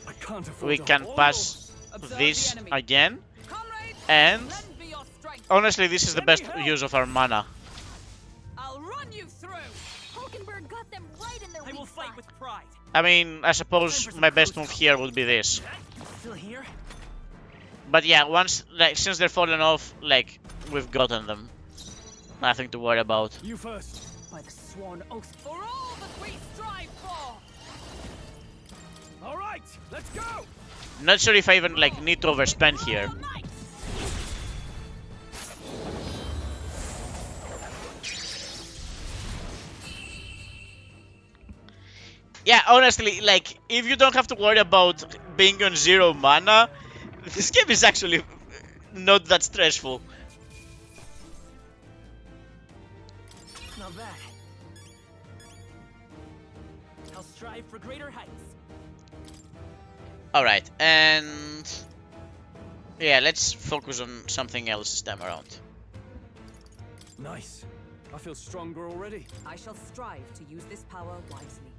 D: I can't afford
A: we
D: to
A: can
D: hold-
A: pass
B: Observe
A: this
B: the enemy.
A: again.
B: Comrades,
A: And
B: lend me your strength.
A: honestly, this is the best use of our mana.
B: I'll run you through.
C: Hulkenberg got them right in their
G: I
C: weak
G: will fight
C: spot.
G: with pride.
A: I mean, I suppose my best move here would be this.
G: Still here?
A: But yeah, once, like, since they're falling off, like, we've gotten them. Nothing to worry about.
D: You first.
B: By the sworn oath for all that we strive for!
D: All right, let's go.
A: Not sure if I even, like, need to overspend here. Yeah, honestly, like, if you don't have to worry about being on 0 mana, this game is actually not that stressful.
G: Not bad. I'll strive for greater heights.
A: Alright, and... yeah, let's focus on something else this time around.
D: Nice. I feel stronger already.
B: I shall strive to use this power wisely.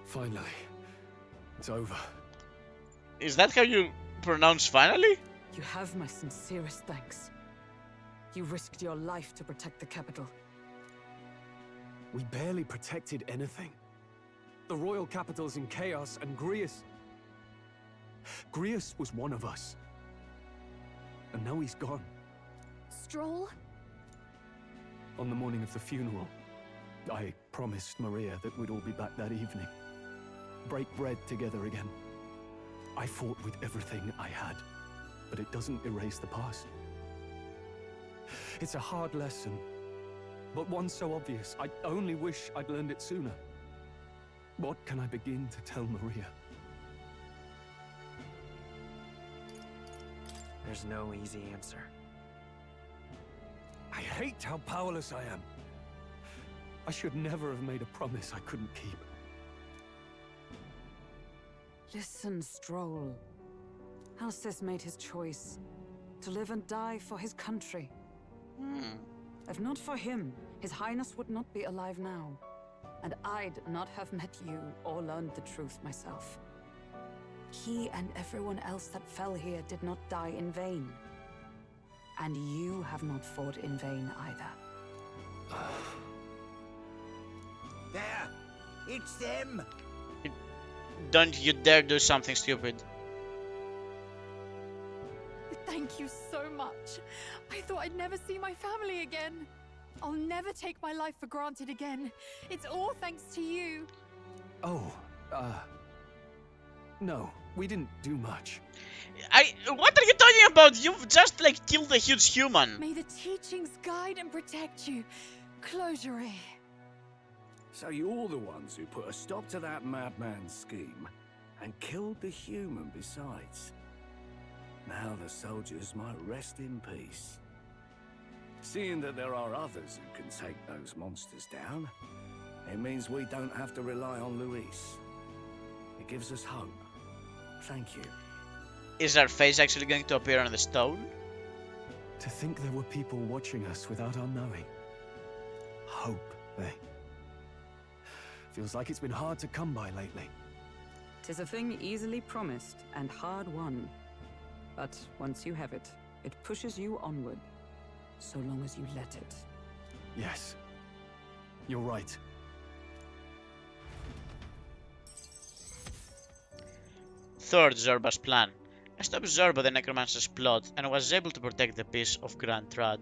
D: Finally. It's over.
A: Is that how you pronounce finally?
B: You have my sincerest thanks. You risked your life to protect the capital.
D: We barely protected anything. The royal capital's in chaos, and Grius... Grius was one of us. And now he's gone.
C: Stroll?
D: On the morning of the funeral, I promised Maria that we'd all be back that evening. Break bread together again. I fought with everything I had, but it doesn't erase the past. It's a hard lesson, but one so obvious. I only wish I'd learned it sooner. What can I begin to tell Maria?
G: There's no easy answer.
D: I hate how powerless I am. I should never have made a promise I couldn't keep.
B: Listen, Stroll. Alcest made his choice. To live and die for his country. If not for him, His Highness would not be alive now. And I'd not have met you or learned the truth myself. He and everyone else that fell here did not die in vain. And you have not fought in vain either.
H: There! It's them!
A: Don't you dare do something stupid.
I: Thank you so much. I thought I'd never see my family again. I'll never take my life for granted again. It's all thanks to you.
D: Oh, no, we didn't do much.
A: What are you talking about? You've just, like, killed a huge human.
I: May the teachings guide and protect you. Closure.
H: So you're the ones who put a stop to that madman's scheme and killed the human besides. Now the soldiers might rest in peace. Seeing that there are others who can take those monsters down, it means we don't have to rely on Luis. It gives us hope. Thank you.
A: Is our face actually going to appear on the stone?
D: To think there were people watching us without our knowing. Hope, eh? Feels like it's been hard to come by lately.
B: 'Tis a thing easily promised and hard won. But once you have it, it pushes you onward. So long as you let it.
D: Yes. You're right.
A: Third, Zorba's plan. I stopped Zorba the Necromancer's plot and was able to protect the peace of Grand Trad.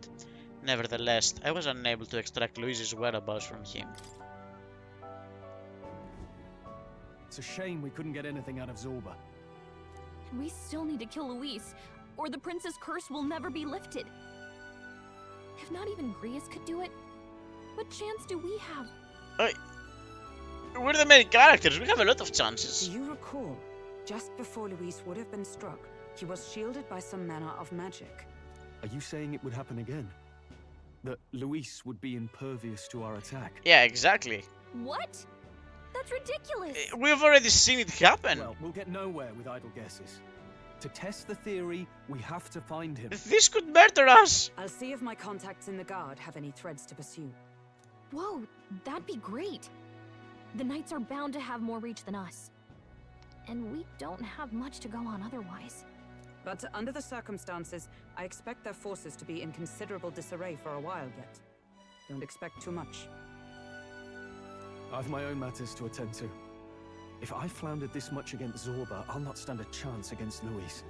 A: Nevertheless, I was unable to extract Luis's whereabouts from him.
D: It's a shame we couldn't get anything out of Zorba.
C: And we still need to kill Luis, or the prince's curse will never be lifted. If not even Grius could do it, what chance do we have?
A: We're the main characters, we have a lot of chances.
B: Do you recall, just before Luis would have been struck, he was shielded by some manner of magic?
D: Are you saying it would happen again? That Luis would be impervious to our attack?
A: Yeah, exactly.
C: What? That's ridiculous!
A: We've already seen it happen.
D: Well, we'll get nowhere with idle guesses. To test the theory, we have to find him.
A: This could murder us!
B: I'll see if my contacts in the Guard have any threads to pursue.
C: Whoa, that'd be great. The Knights are bound to have more reach than us. And we don't have much to go on otherwise.
B: But under the circumstances, I expect their forces to be in considerable disarray for a while yet. Don't expect too much.
D: I've my own matters to attend to. If I floundered this much against Zorba, I'll not stand a chance against Luis.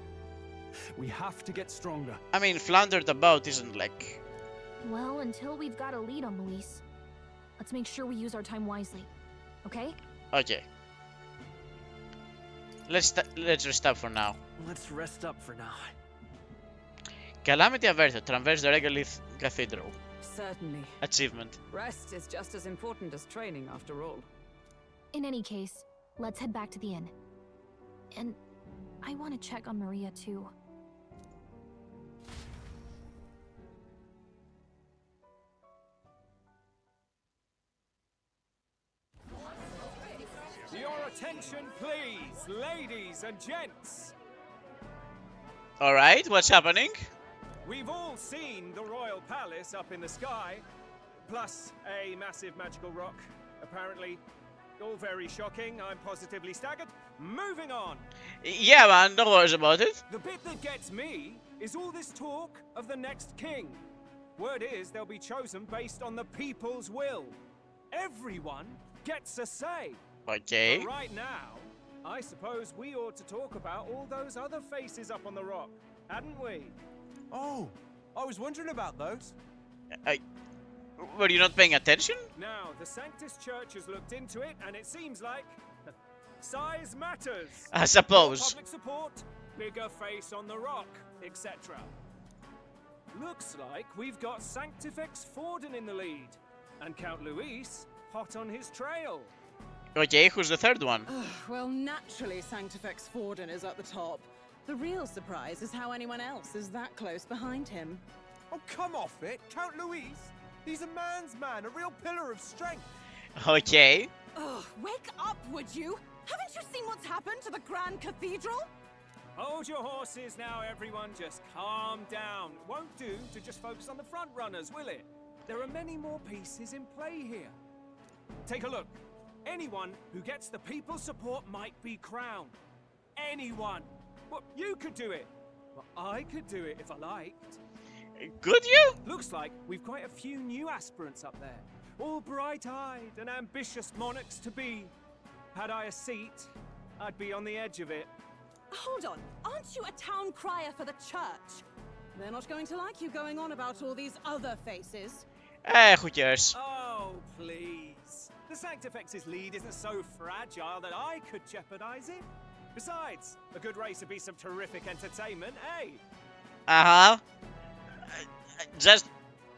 D: We have to get stronger.
A: I mean, floundered about isn't like...
C: Well, until we've got a lead on Luis, let's make sure we use our time wisely. Okay?
A: Okay. Let's rest up for now.
G: Let's rest up for now.
A: Calamity averted. Traverse the Regolith Cathedral.
B: Certainly.
A: Achievement.
B: Rest is just as important as training, after all.
C: In any case, let's head back to the inn. And I want to check on Maria too.
J: Your attention, please, ladies and gents.
A: Alright, what's happening?
J: We've all seen the royal palace up in the sky, plus a massive magical rock, apparently. All very shocking. I'm positively staggered. Moving on.
A: Yeah, man, don't worry about it.
J: The bit that gets me is all this talk of the next king. Word is they'll be chosen based on the people's will. Everyone gets a say.
A: Okay.
J: But right now, I suppose we ought to talk about all those other faces up on the rock, hadn't we?
G: Oh, I was wondering about those.
A: Were you not paying attention?
J: Now, the Sanctus Church has looked into it, and it seems like size matters.
A: I suppose.
J: More public support, bigger face on the rock, etc. Looks like we've got Sanctifex Forden in the lead, and Count Luis hot on his trail.
A: Okay, who's the third one?
K: Well, naturally, Sanctifex Forden is at the top. The real surprise is how anyone else is that close behind him.
G: Oh, come off it, Count Luis. He's a man's man, a real pillar of strength.
A: Okay.
K: Ugh, wake up, would you? Haven't you seen what's happened to the Grand Cathedral?
J: Hold your horses now, everyone. Just calm down. Won't do to just focus on the front runners, will it? There are many more pieces in play here. Take a look. Anyone who gets the people's support might be crowned. Anyone. Well, you could do it. Well, I could do it if I liked.
A: Could you?
J: Looks like we've quite a few new aspirants up there. All bright-eyed and ambitious monarchs to be. Had I a seat, I'd be on the edge of it.
K: Hold on, aren't you a town crier for the church? They're not going to like you going on about all these other faces.
A: Who cares?
J: Oh, please. The Sanctifex's lead isn't so fragile that I could jeopardize it. Besides, a good race would be some terrific entertainment, eh?
A: Uh-huh. Just,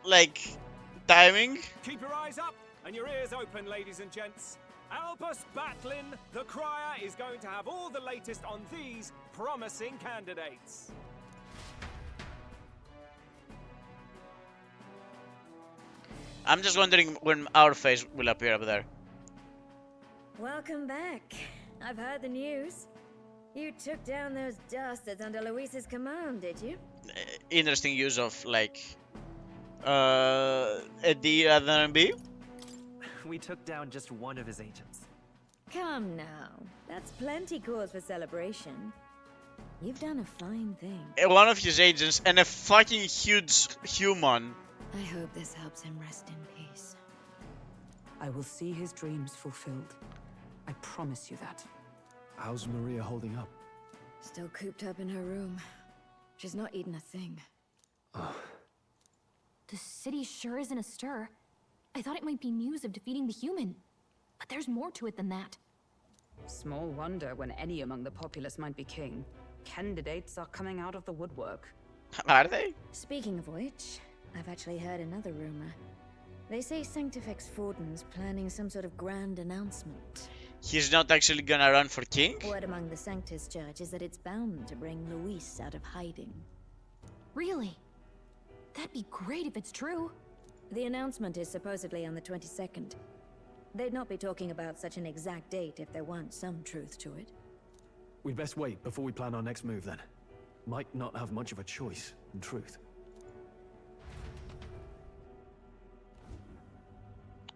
A: like, timing?
J: Keep your eyes up and your ears open, ladies and gents. Albus Batlin, the crier, is going to have all the latest on these promising candidates.
A: I'm just wondering when our face will appear up there.
L: Welcome back. I've heard the news. You took down those dastards under Luis's command, did you?
A: Interesting use of, like, a D rather than a B.
G: We took down just one of his agents.
L: Come now. That's plenty cause for celebration. You've done a fine thing.
A: One of his agents and a fucking huge human.
L: I hope this helps him rest in peace.
B: I will see his dreams fulfilled. I promise you that.
D: How's Maria holding up?
L: Still cooped up in her room. She's not eaten a thing.
C: The city sure isn't astir. I thought it might be news of defeating the human. But there's more to it than that.
B: Small wonder when any among the populace might be king. Candidates are coming out of the woodwork.
A: Are they?
L: Speaking of which, I've actually heard another rumor. They say Sanctifex Forden's planning some sort of grand announcement.
A: He's not actually gonna run for king?
L: Word among the Sanctus Church is that it's bound to bring Luis out of hiding.
C: Really? That'd be great if it's true.
L: The announcement is supposedly on the 22nd. They'd not be talking about such an exact date if there weren't some truth to it.
D: We'd best wait before we plan our next move then. Might not have much of a choice, in truth.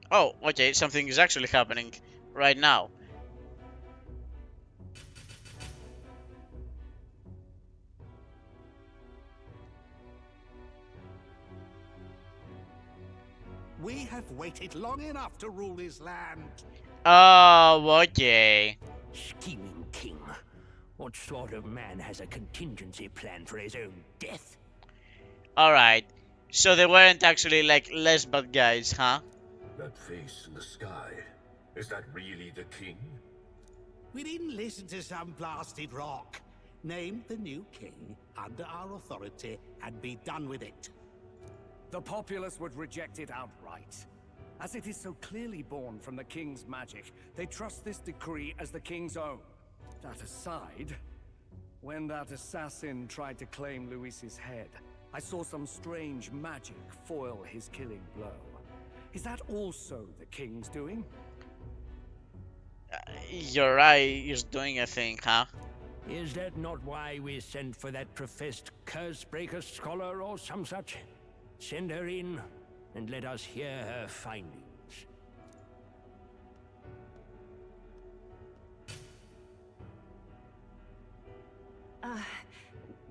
A: Oh, okay, something is actually happening right now.
F: We have waited long enough to rule his land.
A: Oh, okay.
H: Scheming king. What sort of man has a contingency plan for his own death?
A: Alright. So they weren't actually like less bad guys, huh?
M: That face in the sky, is that really the king?
F: We didn't listen to some blasted rock. Name the new king under our authority and be done with it.
H: The populace would reject it outright. As it is so clearly born from the king's magic, they trust this decree as the king's own. That aside, when that assassin tried to claim Luis's head, I saw some strange magic foil his killing blow. Is that also the king's doing?
A: Your eye is doing a thing, huh?
H: Is that not why we sent for that professed curse-breaker scholar or some such? Send her in, and let us hear her findings.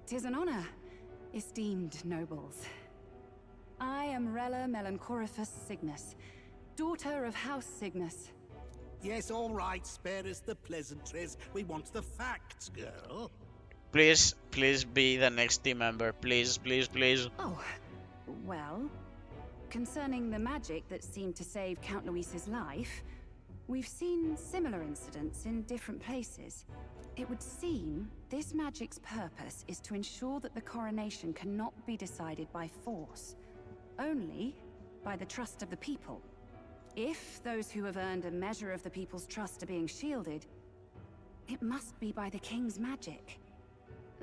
K: Tis an honor, esteemed nobles. I am Rella Melanchorophus Cygnus, daughter of House Cygnus.
F: Yes, all right, spare us the pleasantries. We want the facts, girl.
A: Please, please be the next team member. Please, please, please.
K: Oh, well, concerning the magic that seemed to save Count Luis's life, we've seen similar incidents in different places. It would seem this magic's purpose is to ensure that the coronation cannot be decided by force, only by the trust of the people. If those who have earned a measure of the people's trust are being shielded, it must be by the king's magic.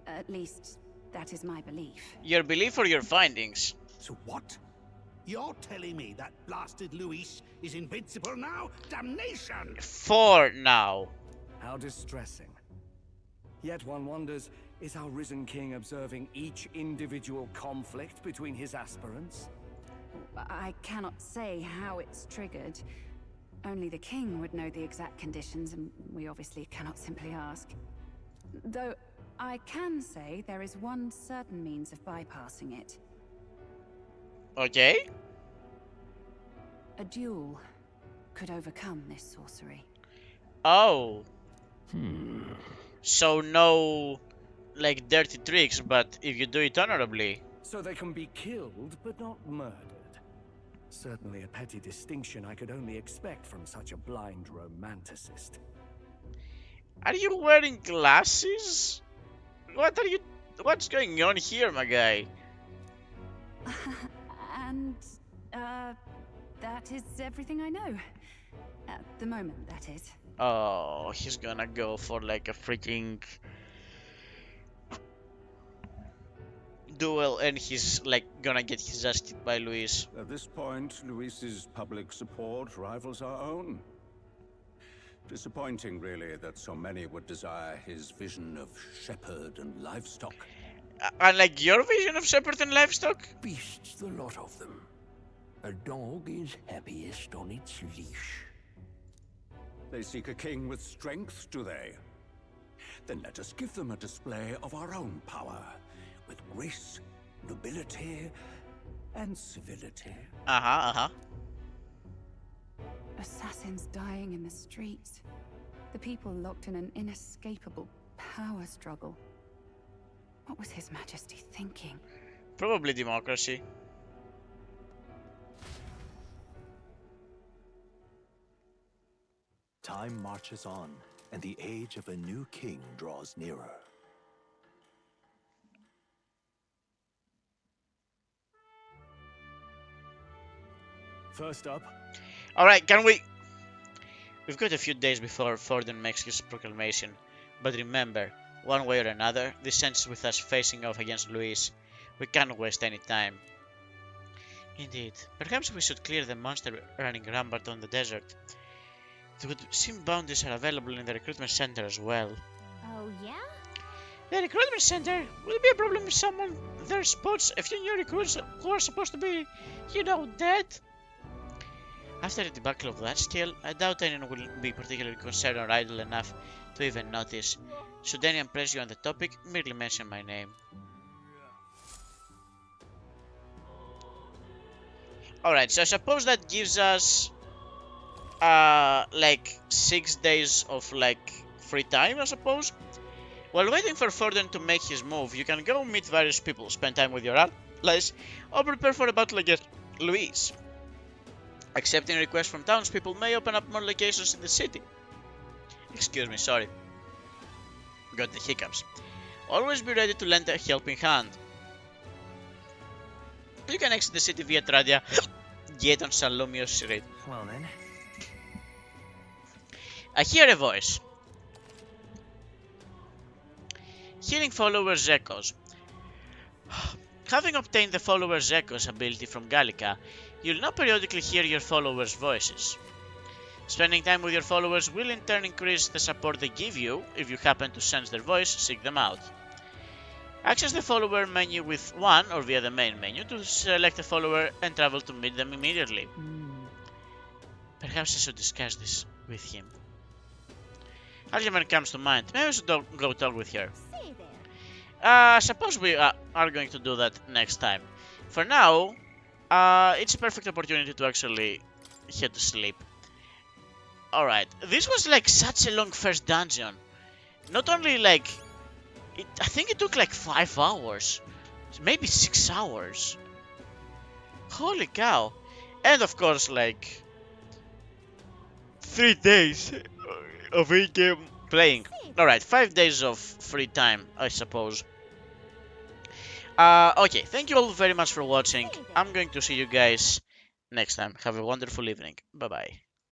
K: At least, that is my belief.
A: Your belief or your findings?
F: So what? You're telling me that blasted Luis is invincible now? Damnation!
A: For now.
H: How distressing. Yet one wonders, is our risen king observing each individual conflict between his aspirants?
K: I cannot say how it's triggered. Only the king would know the exact conditions, and we obviously cannot simply ask. Though, I can say there is one certain means of bypassing it.
A: Okay.
K: A duel could overcome this sorcery.
A: Oh. So no, like, dirty tricks, but if you do it honorably.
H: So they can be killed, but not murdered. Certainly a petty distinction I could only expect from such a blind romanticist.
A: Are you wearing glasses? What's going on here, my guy?
K: And, that is everything I know. At the moment, that is.
A: Oh, he's gonna go for like a freaking duel and he's like gonna get his ass kicked by Luis.
M: At this point, Luis's public support rivals our own. Disappointing, really, that so many would desire his vision of shepherd and livestock.
A: Unlike your vision of shepherd and livestock?
H: Beasts, the lot of them. A dog is happiest on its leash.
M: They seek a king with strength, do they? Then let us give them a display of our own power, with grace, nobility, and civility.
K: Assassins dying in the streets. The people locked in an inescapable power struggle. What was His Majesty thinking?
A: Probably democracy.
D: Time marches on, and the age of a new king draws nearer. First up.
A: Alright, can we... We've got a few days before Forden makes his proclamation, but remember, one way or another, this ends with us facing off against Luis. We can't waste any time. Indeed, perhaps we should clear the monster running rampant on the desert. It would seem bounties are available in the recruitment center as well.
C: Oh, yeah?
A: The recruitment center? Will it be a problem if someone there spots a few new recruits who are supposed to be, you know, dead? After a debacle of that scale, I doubt anyone will be particularly concerned or idle enough to even notice. Should anyone press you on the topic, merely mention my name. Alright, so I suppose that gives us like 6 days of like free time, I suppose. While waiting for Forden to make his move, you can go meet various people, spend time with your allies, or prepare for a battle against Louise. Accepting requests from townspeople may open up more locations in the city. Excuse me, sorry. Got the hiccups. Always be ready to lend a helping hand. You can exit the city via Tradia Gate on Salomio Street.
N: Well then.
A: I hear a voice. Hearing followers' echoes. Having obtained the followers' echoes ability from Gallica, you'll now periodically hear your followers' voices. Spending time with your followers will in turn increase the support they give you. If you happen to sense their voice, seek them out. Access the follower menu with 1 or via the main menu to select a follower and travel to meet them immediately. Perhaps I should discuss this with him. Argument comes to mind. Maybe I should go talk with her. Suppose we are going to do that next time. For now, it's a perfect opportunity to actually head to sleep. Alright, this was like such a long first dungeon. Not only like... I think it took like 5 hours. Maybe 6 hours. Holy cow. And of course like... 3 days of in-game playing. Alright, 5 days of free time, I suppose. Okay, thank you all very much for watching. I'm going to see you guys next time. Have a wonderful evening. Bye bye.